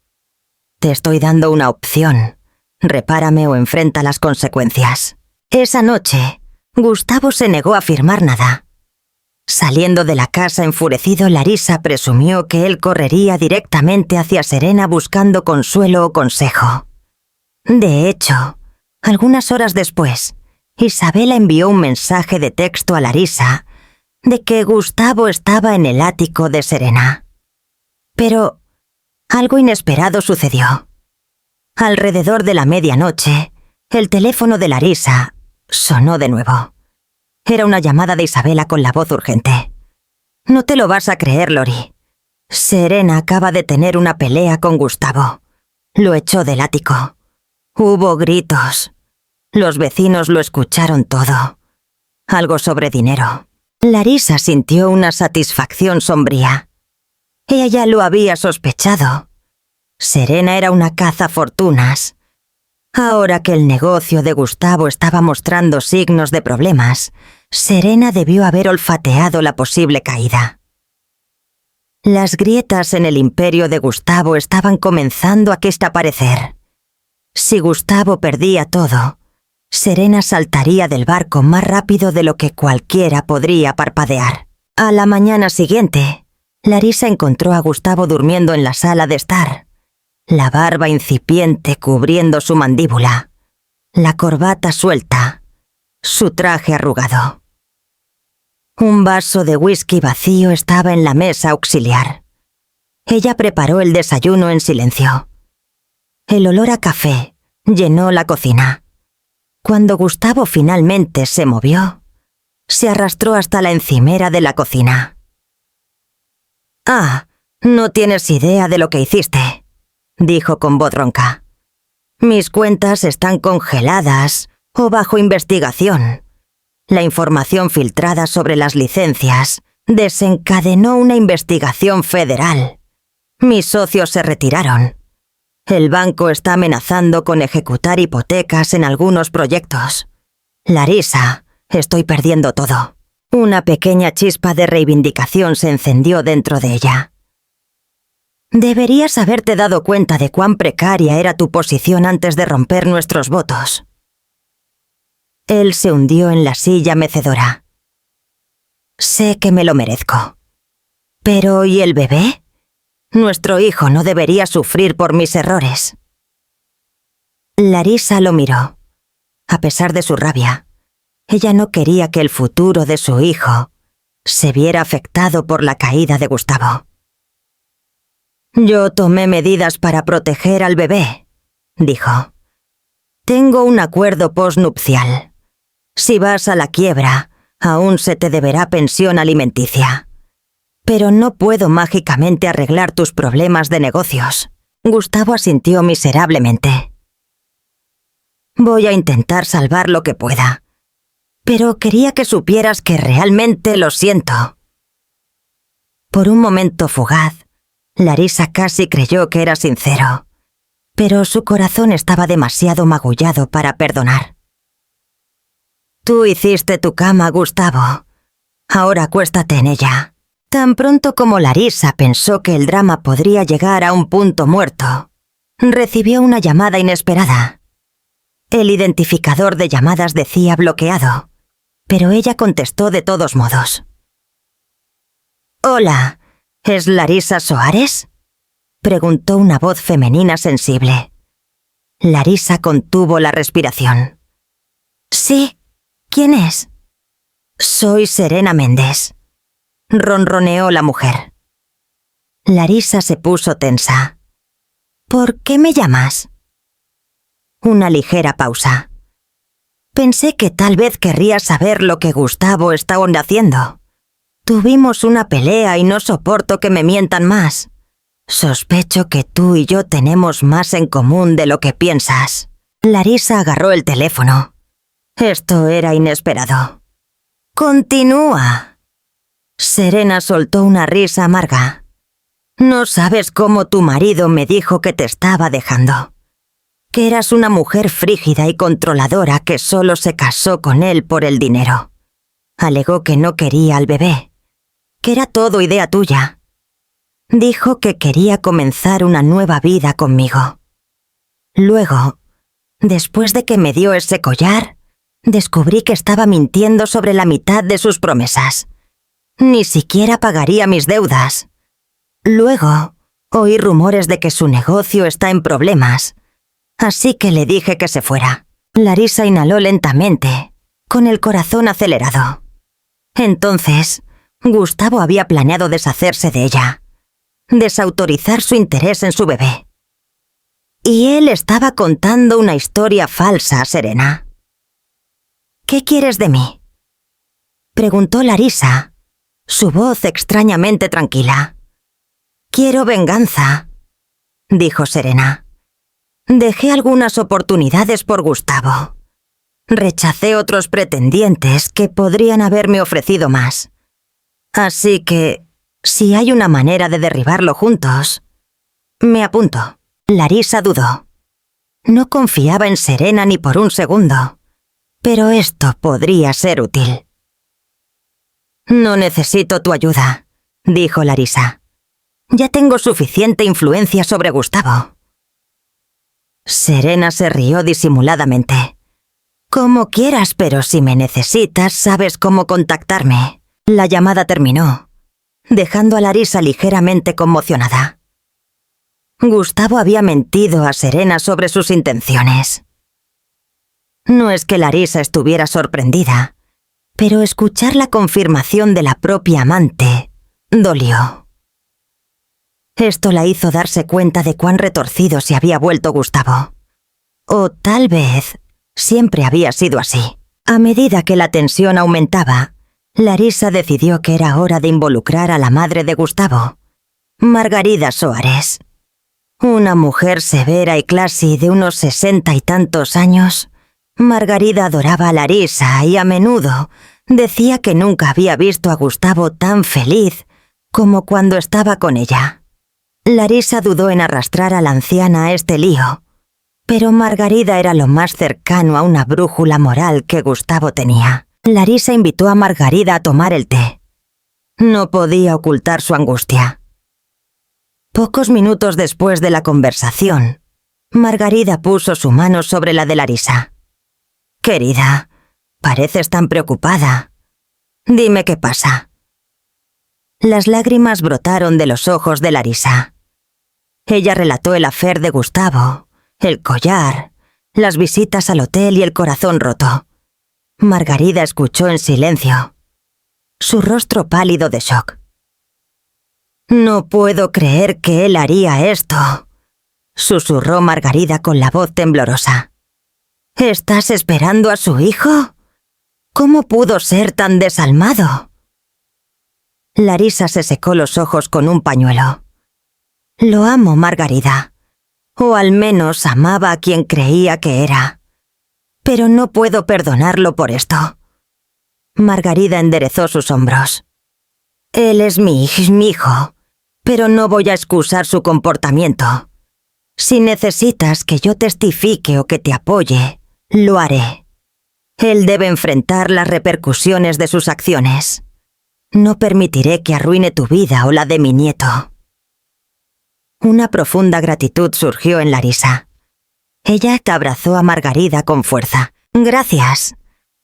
«Te estoy dando una opción. Repárame o enfrenta las consecuencias». Esa noche, Gustavo se negó a firmar nada. Saliendo de la casa enfurecido, Larisa presumió que él correría directamente hacia Serena buscando consuelo o consejo. De hecho, algunas horas después, Isabela envió un mensaje de texto a Larisa de que Gustavo estaba en el ático de Serena. Pero algo inesperado sucedió. Alrededor de la medianoche, el teléfono de Larisa sonó de nuevo. Era una llamada de Isabela con la voz urgente. «No te lo vas a creer, Lori. Serena acaba de tener una pelea con Gustavo. Lo echó del ático. Hubo gritos. Los vecinos lo escucharon todo. Algo sobre dinero». Larisa sintió una satisfacción sombría. Ella ya lo había sospechado. Serena era una cazafortunas. Ahora que el negocio de Gustavo estaba mostrando signos de problemas, Serena debió haber olfateado la posible caída. Las grietas en el imperio de Gustavo estaban comenzando a desaparecer. Si Gustavo perdía todo, Serena saltaría del barco más rápido de lo que cualquiera podría parpadear. A la mañana siguiente, Larisa encontró a Gustavo durmiendo en la sala de estar, la barba incipiente cubriendo su mandíbula, la corbata suelta, su traje arrugado. Un vaso de whisky vacío estaba en la mesa auxiliar. Ella preparó el desayuno en silencio. El olor a café llenó la cocina. Cuando Gustavo finalmente se movió, se arrastró hasta la encimera de la cocina. «Ah, no tienes idea de lo que hiciste», dijo con voz ronca. «Mis cuentas están congeladas o bajo investigación. La información filtrada sobre las licencias desencadenó una investigación federal. Mis socios se retiraron. El banco está amenazando con ejecutar hipotecas en algunos proyectos. Larisa, estoy perdiendo todo». Una pequeña chispa de reivindicación se encendió dentro de ella. «Deberías haberte dado cuenta de cuán precaria era tu posición antes de romper nuestros votos». Él se hundió en la silla mecedora. «Sé que me lo merezco. Pero ¿y el bebé? Nuestro hijo no debería sufrir por mis errores». Larisa lo miró. A pesar de su rabia, ella no quería que el futuro de su hijo se viera afectado por la caída de Gustavo. «Yo tomé medidas para proteger al bebé», dijo. «Tengo un acuerdo postnupcial. Si vas a la quiebra, aún se te deberá pensión alimenticia. Pero no puedo mágicamente arreglar tus problemas de negocios». Gustavo asintió miserablemente. «Voy a intentar salvar lo que pueda. Pero quería que supieras que realmente lo siento». Por un momento fugaz, Larisa casi creyó que era sincero, pero su corazón estaba demasiado magullado para perdonar. «Tú hiciste tu cama, Gustavo. Ahora acuéstate en ella». Tan pronto como Larisa pensó que el drama podría llegar a un punto muerto, recibió una llamada inesperada. El identificador de llamadas decía bloqueado, pero ella contestó de todos modos. «Hola, ¿es Larisa Soares?», preguntó una voz femenina sensible. Larisa contuvo la respiración. «Sí, ¿quién es?». «Soy Serena Méndez», ronroneó la mujer. Larisa se puso tensa. «¿Por qué me llamas?». Una ligera pausa. «Pensé que tal vez querrías saber lo que Gustavo está haciendo. Tuvimos una pelea y no soporto que me mientan más. Sospecho que tú y yo tenemos más en común de lo que piensas». Larisa agarró el teléfono. Esto era inesperado. «Continúa». Serena soltó una risa amarga. «No sabes cómo tu marido me dijo que te estaba dejando. Que eras una mujer frígida y controladora que solo se casó con él por el dinero. Alegó que no quería al bebé, que era todo idea tuya. Dijo que quería comenzar una nueva vida conmigo. Luego, después de que me dio ese collar, descubrí que estaba mintiendo sobre la mitad de sus promesas. Ni siquiera pagaría mis deudas. Luego, oí rumores de que su negocio está en problemas, así que le dije que se fuera. Larisa inhaló lentamente, con el corazón acelerado. Entonces, Gustavo había planeado deshacerse de ella, desautorizar su interés en su bebé. Y él estaba contando una historia falsa a Serena. ¿Qué quieres de mí?, preguntó Larisa, su voz extrañamente tranquila. Quiero venganza, dijo Serena. Dejé algunas oportunidades por Gustavo. Rechacé otros pretendientes que podrían haberme ofrecido más. Así que, si hay una manera de derribarlo juntos, me apunto. Larisa dudó. No confiaba en Serena ni por un segundo, pero esto podría ser útil. No necesito tu ayuda, dijo Larisa. Ya tengo suficiente influencia sobre Gustavo. Serena se rió disimuladamente. Como quieras, pero si me necesitas, sabes cómo contactarme. La llamada terminó, dejando a Larisa ligeramente conmocionada. Gustavo había mentido a Serena sobre sus intenciones. No es que Larisa estuviera sorprendida, pero escuchar la confirmación de la propia amante dolió. Esto la hizo darse cuenta de cuán retorcido se había vuelto Gustavo. O tal vez siempre había sido así. A medida que la tensión aumentaba, Larisa decidió que era hora de involucrar a la madre de Gustavo, Margarida Soares. Una mujer severa y classy de unos 60 y tantos años, Margarida adoraba a Larisa y a menudo decía que nunca había visto a Gustavo tan feliz como cuando estaba con ella. Larisa dudó en arrastrar a la anciana a este lío, pero Margarida era lo más cercano a una brújula moral que Gustavo tenía. Larisa invitó a Margarida a tomar el té. No podía ocultar su angustia. Pocos minutos después de la conversación, Margarida puso su mano sobre la de Larisa. «Querida, pareces tan preocupada. Dime qué pasa». Las lágrimas brotaron de los ojos de Larisa. Ella relató el affair de Gustavo, el collar, las visitas al hotel y el corazón roto. Margarida escuchó en silencio, su rostro pálido de shock. «No puedo creer que él haría esto», susurró Margarida con la voz temblorosa. «¿Estás esperando a su hijo? ¿Cómo pudo ser tan desalmado?» Larisa se secó los ojos con un pañuelo. «Lo amo, Margarida. O al menos amaba a quien creía que era. Pero no puedo perdonarlo por esto». Margarida enderezó sus hombros. «Él es mi hijo, pero no voy a excusar su comportamiento. Si necesitas que yo testifique o que te apoye, lo haré. Él debe enfrentar las repercusiones de sus acciones. No permitiré que arruine tu vida o la de mi nieto». Una profunda gratitud surgió en Larisa. Ella abrazó a Margarida con fuerza. «Gracias.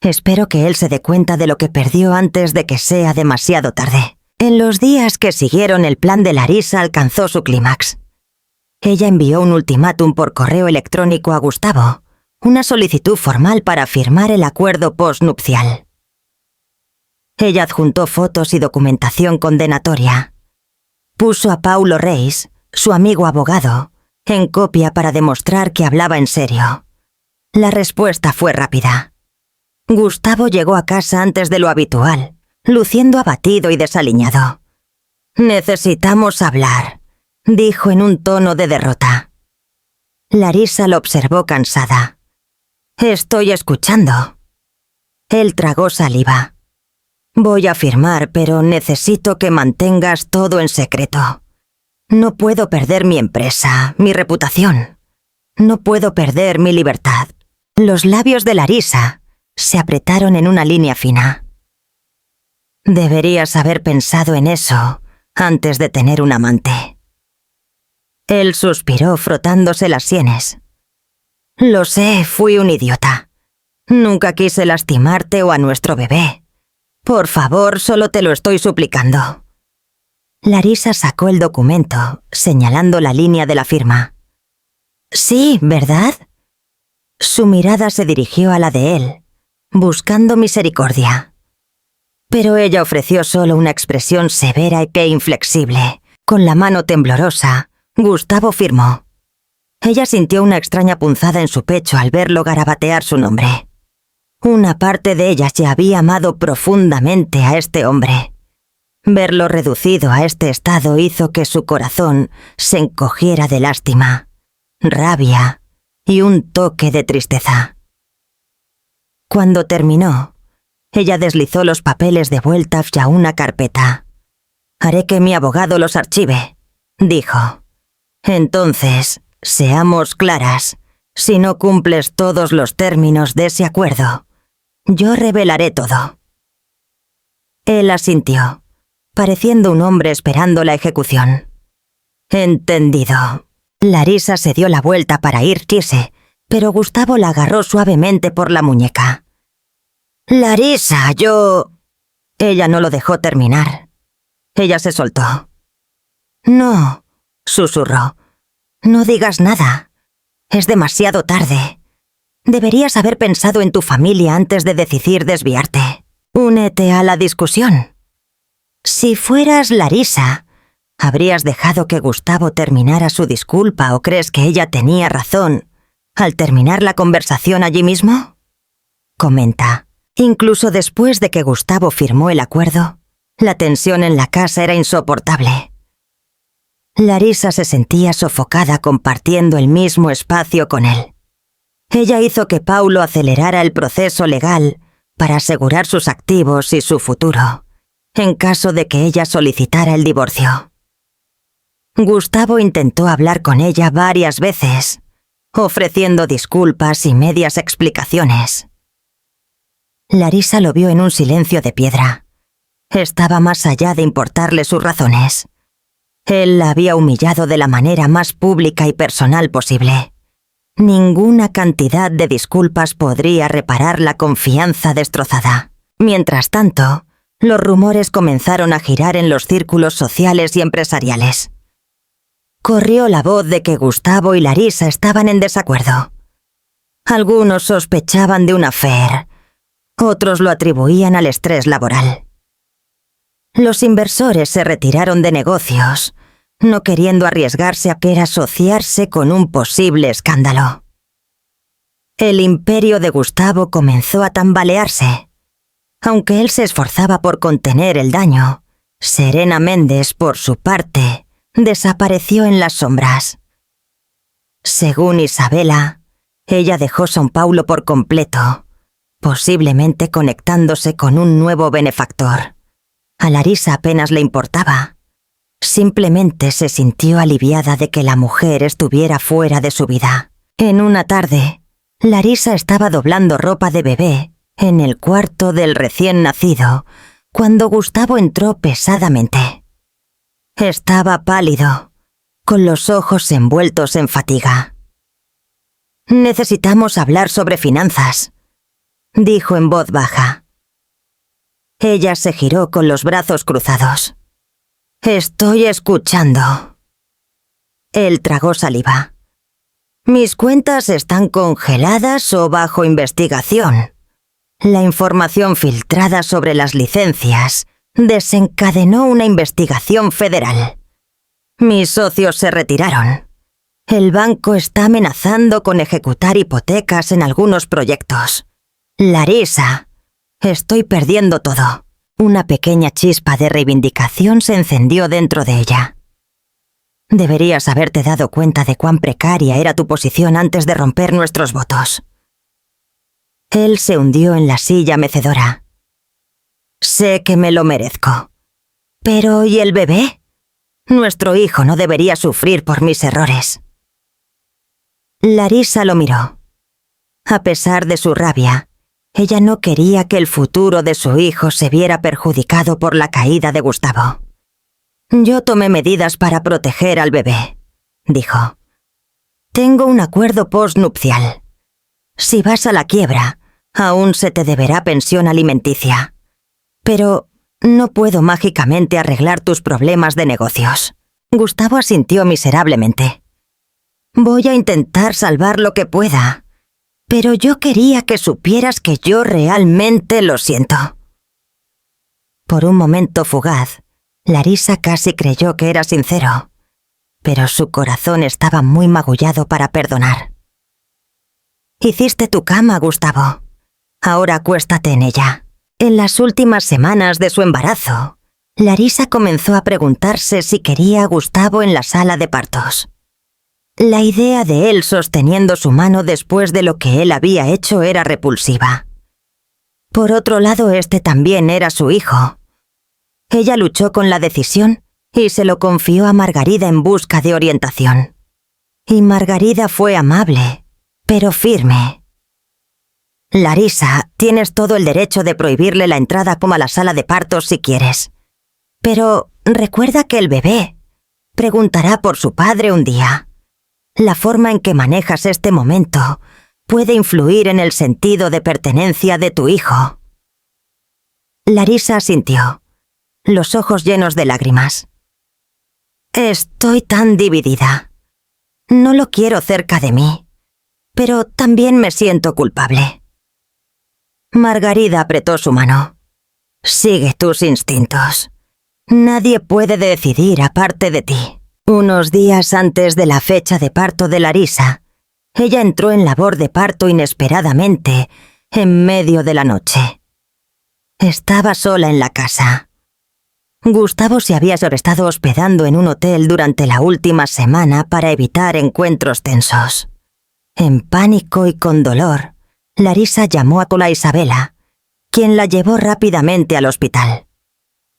Espero que él se dé cuenta de lo que perdió antes de que sea demasiado tarde». En los días que siguieron, el plan de Larisa alcanzó su clímax. Ella envió un ultimátum por correo electrónico a Gustavo, una solicitud formal para firmar el acuerdo postnupcial. Ella adjuntó fotos y documentación condenatoria. Puso a Paulo Reis, su amigo abogado, en copia para demostrar que hablaba en serio. La respuesta fue rápida. Gustavo llegó a casa antes de lo habitual, luciendo abatido y desaliñado. «Necesitamos hablar», dijo en un tono de derrota. Larisa lo observó cansada. «Estoy escuchando». Él tragó saliva. «Voy a firmar, pero necesito que mantengas todo en secreto. No puedo perder mi empresa, mi reputación. No puedo perder mi libertad». Los labios de Larisa se apretaron en una línea fina. «Deberías haber pensado en eso antes de tener un amante». Él suspiró frotándose las sienes. «Lo sé, fui un idiota. Nunca quise lastimarte o a nuestro bebé. Por favor, solo te lo estoy suplicando. Larisa sacó el documento, señalando la línea de la firma. Sí, ¿verdad? Su mirada se dirigió a la de él, buscando misericordia. Pero ella ofreció solo una expresión severa e inflexible. Con la mano temblorosa, Gustavo firmó. Ella sintió una extraña punzada en su pecho al verlo garabatear su nombre. Una parte de ella ya había amado profundamente a este hombre. Verlo reducido a este estado hizo que su corazón se encogiera de lástima, rabia y un toque de tristeza. Cuando terminó, ella deslizó los papeles de vuelta a una carpeta. «Haré que mi abogado los archive», dijo. «Entonces, seamos claras, si no cumples todos los términos de ese acuerdo, yo revelaré todo». Él asintió, pareciendo un hombre esperando la ejecución. «Entendido». Larisa se dio la vuelta para irse, pero Gustavo la agarró suavemente por la muñeca. «Larisa, yo...» Ella no lo dejó terminar. Ella se soltó. «No», susurró. «No digas nada. Es demasiado tarde. Deberías haber pensado en tu familia antes de decidir desviarte. Únete a la discusión. Si fueras Larisa, ¿habrías dejado que Gustavo terminara su disculpa o crees que ella tenía razón al terminar la conversación allí mismo?» Comenta. Incluso después de que Gustavo firmó el acuerdo, la tensión en la casa era insoportable. Larisa se sentía sofocada compartiendo el mismo espacio con él. Ella hizo que Paulo acelerara el proceso legal para asegurar sus activos y su futuro, en caso de que ella solicitara el divorcio. Gustavo intentó hablar con ella varias veces, ofreciendo disculpas y medias explicaciones. Larisa lo vio en un silencio de piedra. Estaba más allá de importarle sus razones. Él la había humillado de la manera más pública y personal posible. Ninguna cantidad de disculpas podría reparar la confianza destrozada. Mientras tanto, los rumores comenzaron a girar en los círculos sociales y empresariales. Corrió la voz de que Gustavo y Larisa estaban en desacuerdo. Algunos sospechaban de un affair, otros lo atribuían al estrés laboral. Los inversores se retiraron de negocios, no queriendo arriesgarse a asociarse con un posible escándalo. El imperio de Gustavo comenzó a tambalearse. Aunque él se esforzaba por contener el daño, Serena Méndez, por su parte, desapareció en las sombras. Según Isabela, ella dejó São Paulo por completo, posiblemente conectándose con un nuevo benefactor. A Larisa apenas le importaba. Simplemente se sintió aliviada de que la mujer estuviera fuera de su vida. En una tarde, Larisa estaba doblando ropa de bebé en el cuarto del recién nacido, cuando Gustavo entró pesadamente. Estaba pálido, con los ojos envueltos en fatiga. «Necesitamos hablar sobre finanzas», dijo en voz baja. Ella se giró con los brazos cruzados. «Estoy escuchando». Él tragó saliva. «Mis cuentas están congeladas o bajo investigación. La información filtrada sobre las licencias desencadenó una investigación federal. Mis socios se retiraron. El banco está amenazando con ejecutar hipotecas en algunos proyectos. Larisa, estoy perdiendo todo». Una pequeña chispa de reivindicación se encendió dentro de ella. «Deberías haberte dado cuenta de cuán precaria era tu posición antes de romper nuestros votos». Él se hundió en la silla mecedora. «Sé que me lo merezco. Pero ¿y el bebé? Nuestro hijo no debería sufrir por mis errores». Larisa lo miró. A pesar de su rabia, ella no quería que el futuro de su hijo se viera perjudicado por la caída de Gustavo. «Yo tomé medidas para proteger al bebé», dijo. «Tengo un acuerdo postnupcial. Si vas a la quiebra, aún se te deberá pensión alimenticia. Pero no puedo mágicamente arreglar tus problemas de negocios. Gustavo asintió miserablemente. Voy a intentar salvar lo que pueda, pero yo quería que supieras que yo realmente lo siento. Por un momento fugaz, Larisa casi creyó que era sincero, pero su corazón estaba muy magullado para perdonar. Hiciste tu cama, Gustavo. Ahora acuéstate en ella. En las últimas semanas de su embarazo, Larisa comenzó a preguntarse si quería a Gustavo en la sala de partos. La idea de él sosteniendo su mano después de lo que él había hecho era repulsiva. Por otro lado, este también era su hijo. Ella luchó con la decisión y se lo confió a Margarida en busca de orientación. Y Margarida fue amable, pero firme. Larisa, tienes todo el derecho de prohibirle la entrada a la sala de partos si quieres. Pero recuerda que el bebé preguntará por su padre un día. La forma en que manejas este momento puede influir en el sentido de pertenencia de tu hijo. Larisa asintió, los ojos llenos de lágrimas. Estoy tan dividida. No lo quiero cerca de mí, pero también me siento culpable. Margarida apretó su mano. Sigue tus instintos. Nadie puede decidir aparte de ti. Unos días antes de la fecha de parto de Larisa, ella entró en labor de parto inesperadamente, en medio de la noche. Estaba sola en la casa. Gustavo se había estado hospedando en un hotel durante la última semana para evitar encuentros tensos. En pánico y con dolor, Larisa llamó a Isabela, quien la llevó rápidamente al hospital.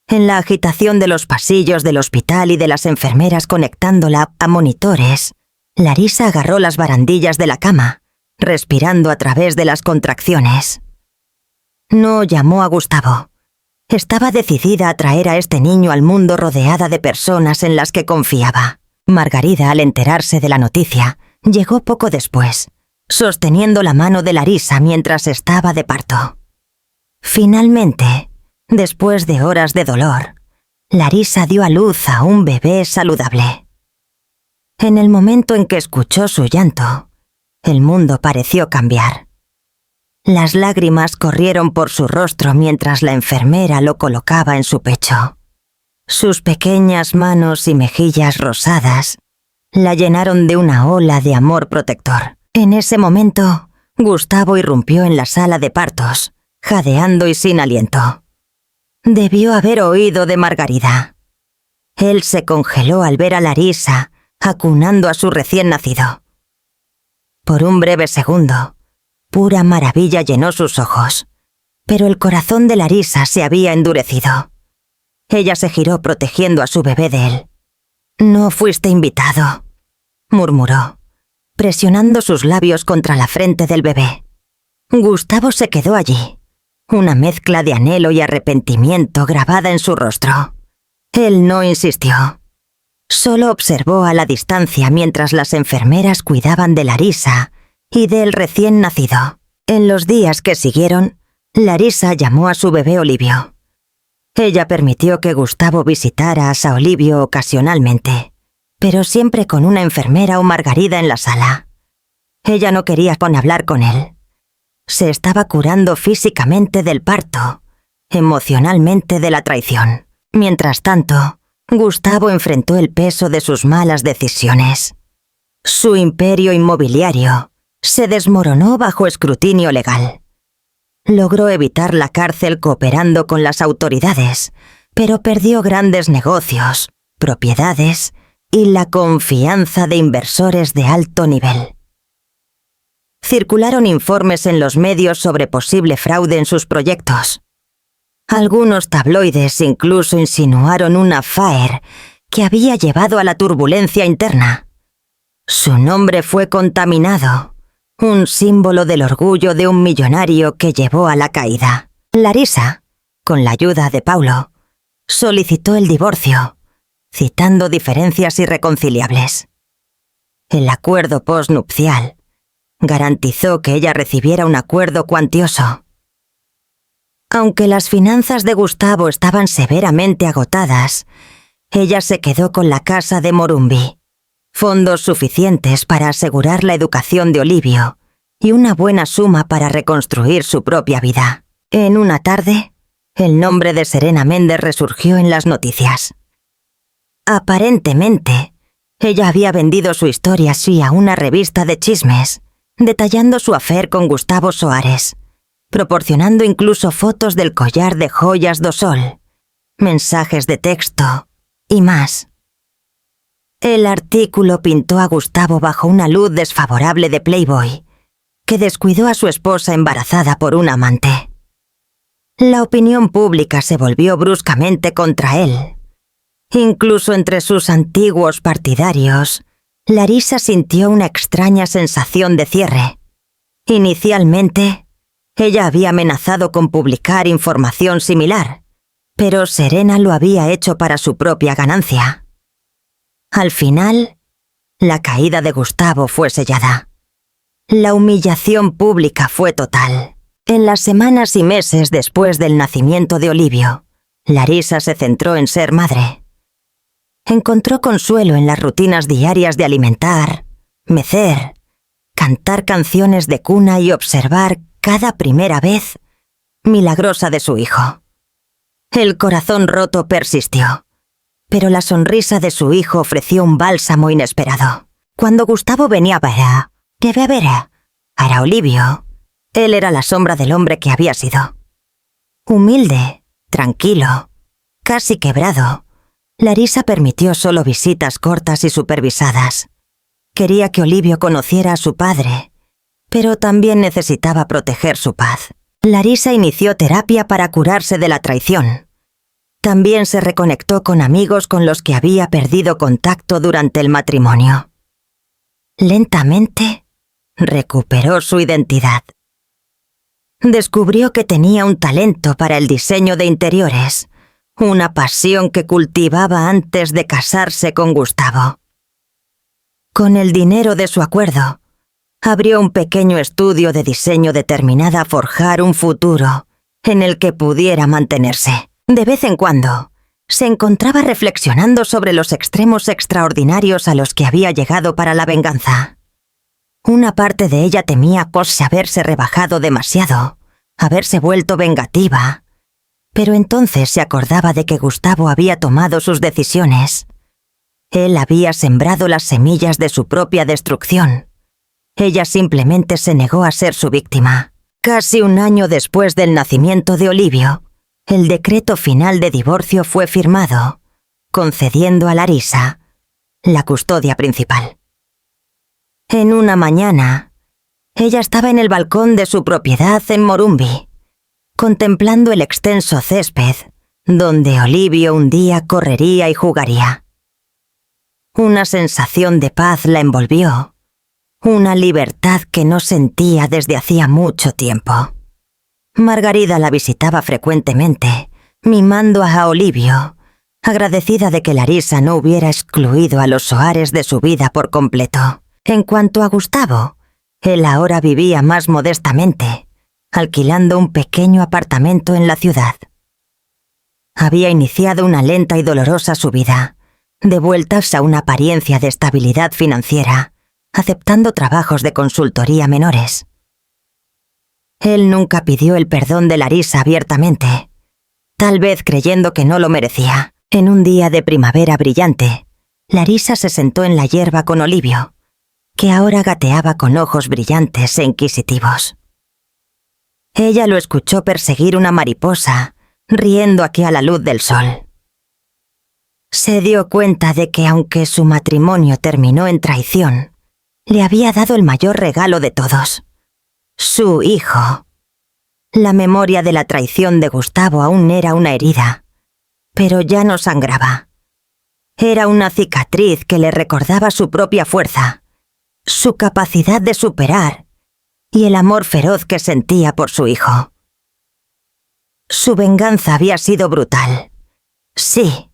En la agitación de los pasillos del hospital y de las enfermeras conectándola a monitores, Larisa agarró las barandillas de la cama, respirando a través de las contracciones. No llamó a Gustavo. Estaba decidida a traer a este niño al mundo rodeada de personas en las que confiaba. Margarida, al enterarse de la noticia, llegó poco después, sosteniendo la mano de Larisa mientras estaba de parto. Finalmente, después de horas de dolor, Larisa dio a luz a un bebé saludable. En el momento en que escuchó su llanto, el mundo pareció cambiar. Las lágrimas corrieron por su rostro mientras la enfermera lo colocaba en su pecho. Sus pequeñas manos y mejillas rosadas la llenaron de una ola de amor protector. En ese momento, Gustavo irrumpió en la sala de partos, jadeando y sin aliento. Debió haber oído de Margarida. Él se congeló al ver a Larisa acunando a su recién nacido. Por un breve segundo, pura maravilla llenó sus ojos, pero el corazón de Larisa se había endurecido. Ella se giró protegiendo a su bebé de él. «No fuiste invitado», murmuró, presionando sus labios contra la frente del bebé. Gustavo se quedó allí, una mezcla de anhelo y arrepentimiento grabada en su rostro. Él no insistió. Solo observó a la distancia mientras las enfermeras cuidaban de Larisa y del recién nacido. En los días que siguieron, Larisa llamó a su bebé Olivio. Ella permitió que Gustavo visitara a Sa Olivio ocasionalmente, pero siempre con una enfermera o Margarida en la sala. Ella no quería hablar con él. Se estaba curando físicamente del parto, emocionalmente de la traición. Mientras tanto, Gustavo enfrentó el peso de sus malas decisiones. Su imperio inmobiliario se desmoronó bajo escrutinio legal. Logró evitar la cárcel cooperando con las autoridades, pero perdió grandes negocios, propiedades y la confianza de inversores de alto nivel. Circularon informes en los medios sobre posible fraude en sus proyectos. Algunos tabloides incluso insinuaron un affair que había llevado a la turbulencia interna. Su nombre fue contaminado, un símbolo del orgullo de un millonario que llevó a la caída. Larisa, con la ayuda de Paulo, solicitó el divorcio, citando diferencias irreconciliables. El acuerdo postnupcial garantizó que ella recibiera un acuerdo cuantioso. Aunque las finanzas de Gustavo estaban severamente agotadas, ella se quedó con la casa de Morumbi, fondos suficientes para asegurar la educación de Olivio y una buena suma para reconstruir su propia vida. En una tarde, el nombre de Serena Méndez resurgió en las noticias. Aparentemente, ella había vendido su historia así a una revista de chismes, detallando su affair con Gustavo Soares, proporcionando incluso fotos del collar de joyas do Sol, mensajes de texto y más. El artículo pintó a Gustavo bajo una luz desfavorable de Playboy, que descuidó a su esposa embarazada por un amante. La opinión pública se volvió bruscamente contra él. Incluso entre sus antiguos partidarios, Larisa sintió una extraña sensación de cierre. Inicialmente, ella había amenazado con publicar información similar, pero Serena lo había hecho para su propia ganancia. Al final, la caída de Gustavo fue sellada. La humillación pública fue total. En las semanas y meses después del nacimiento de Olivio, Larisa se centró en ser madre. Encontró consuelo en las rutinas diarias de alimentar, mecer, cantar canciones de cuna y observar cada primera vez milagrosa de su hijo. El corazón roto persistió, pero la sonrisa de su hijo ofreció un bálsamo inesperado. Cuando Gustavo venía a ver a Olivio, él era la sombra del hombre que había sido. Humilde, tranquilo, casi quebrado, Larisa permitió solo visitas cortas y supervisadas. Quería que Olivio conociera a su padre, pero también necesitaba proteger su paz. Larisa inició terapia para curarse de la traición. También se reconectó con amigos con los que había perdido contacto durante el matrimonio. Lentamente, recuperó su identidad. Descubrió que tenía un talento para el diseño de interiores, una pasión que cultivaba antes de casarse con Gustavo. Con el dinero de su acuerdo, abrió un pequeño estudio de diseño determinado a forjar un futuro en el que pudiera mantenerse. De vez en cuando, se encontraba reflexionando sobre los extremos extraordinarios a los que había llegado para la venganza. Una parte de ella temía haberse rebajado demasiado, haberse vuelto vengativa, pero entonces se acordaba de que Gustavo había tomado sus decisiones. Él había sembrado las semillas de su propia destrucción. Ella simplemente se negó a ser su víctima. Casi un año después del nacimiento de Olivio, el decreto final de divorcio fue firmado, concediendo a Larisa la custodia principal. En una mañana, ella estaba en el balcón de su propiedad en Morumbi, contemplando el extenso césped donde Olivio un día correría y jugaría. Una sensación de paz la envolvió, una libertad que no sentía desde hacía mucho tiempo. Margarida la visitaba frecuentemente, mimando a Olivio, agradecida de que Larisa no hubiera excluido a los Soares de su vida por completo. En cuanto a Gustavo, él ahora vivía más modestamente, alquilando un pequeño apartamento en la ciudad. Había iniciado una lenta y dolorosa subida, de vueltas a una apariencia de estabilidad financiera, aceptando trabajos de consultoría menores. Él nunca pidió el perdón de Larisa abiertamente, tal vez creyendo que no lo merecía. En un día de primavera brillante, Larisa se sentó en la hierba con Olivio, que ahora gateaba con ojos brillantes e inquisitivos. Ella lo escuchó perseguir una mariposa, riendo aquí a la luz del sol. Se dio cuenta de que aunque su matrimonio terminó en traición, le había dado el mayor regalo de todos: su hijo. La memoria de la traición de Gustavo aún era una herida, pero ya no sangraba. Era una cicatriz que le recordaba su propia fuerza, su capacidad de superar y el amor feroz que sentía por su hijo. Su venganza había sido brutal, sí,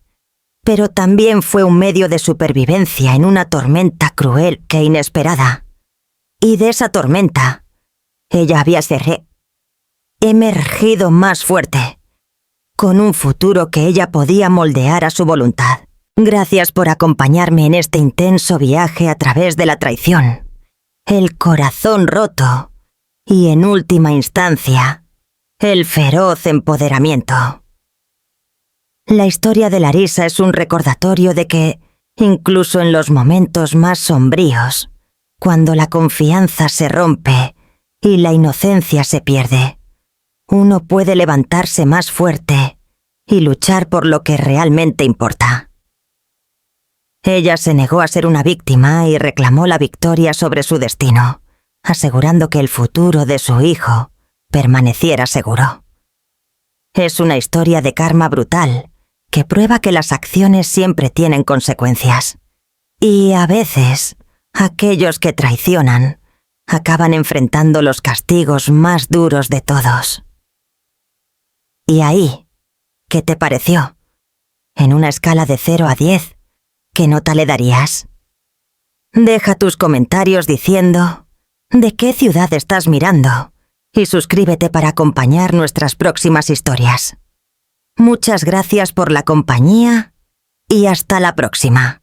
pero también fue un medio de supervivencia en una tormenta cruel e inesperada. Y de esa tormenta, ella había emergido más fuerte, con un futuro que ella podía moldear a su voluntad. Gracias por acompañarme en este intenso viaje a través de la traición, el corazón roto y, en última instancia, el feroz empoderamiento. La historia de Larissa es un recordatorio de que, incluso en los momentos más sombríos, cuando la confianza se rompe y la inocencia se pierde, uno puede levantarse más fuerte y luchar por lo que realmente importa. Ella se negó a ser una víctima y reclamó la victoria sobre su destino, asegurando que el futuro de su hijo permaneciera seguro. Es una historia de karma brutal que prueba que las acciones siempre tienen consecuencias. Y a veces, aquellos que traicionan acaban enfrentando los castigos más duros de todos. ¿Y ahí? ¿Qué te pareció? En una escala de 0 a 10, ¿qué nota le darías? Deja tus comentarios diciendo de qué ciudad estás mirando y suscríbete para acompañar nuestras próximas historias. Muchas gracias por la compañía y hasta la próxima.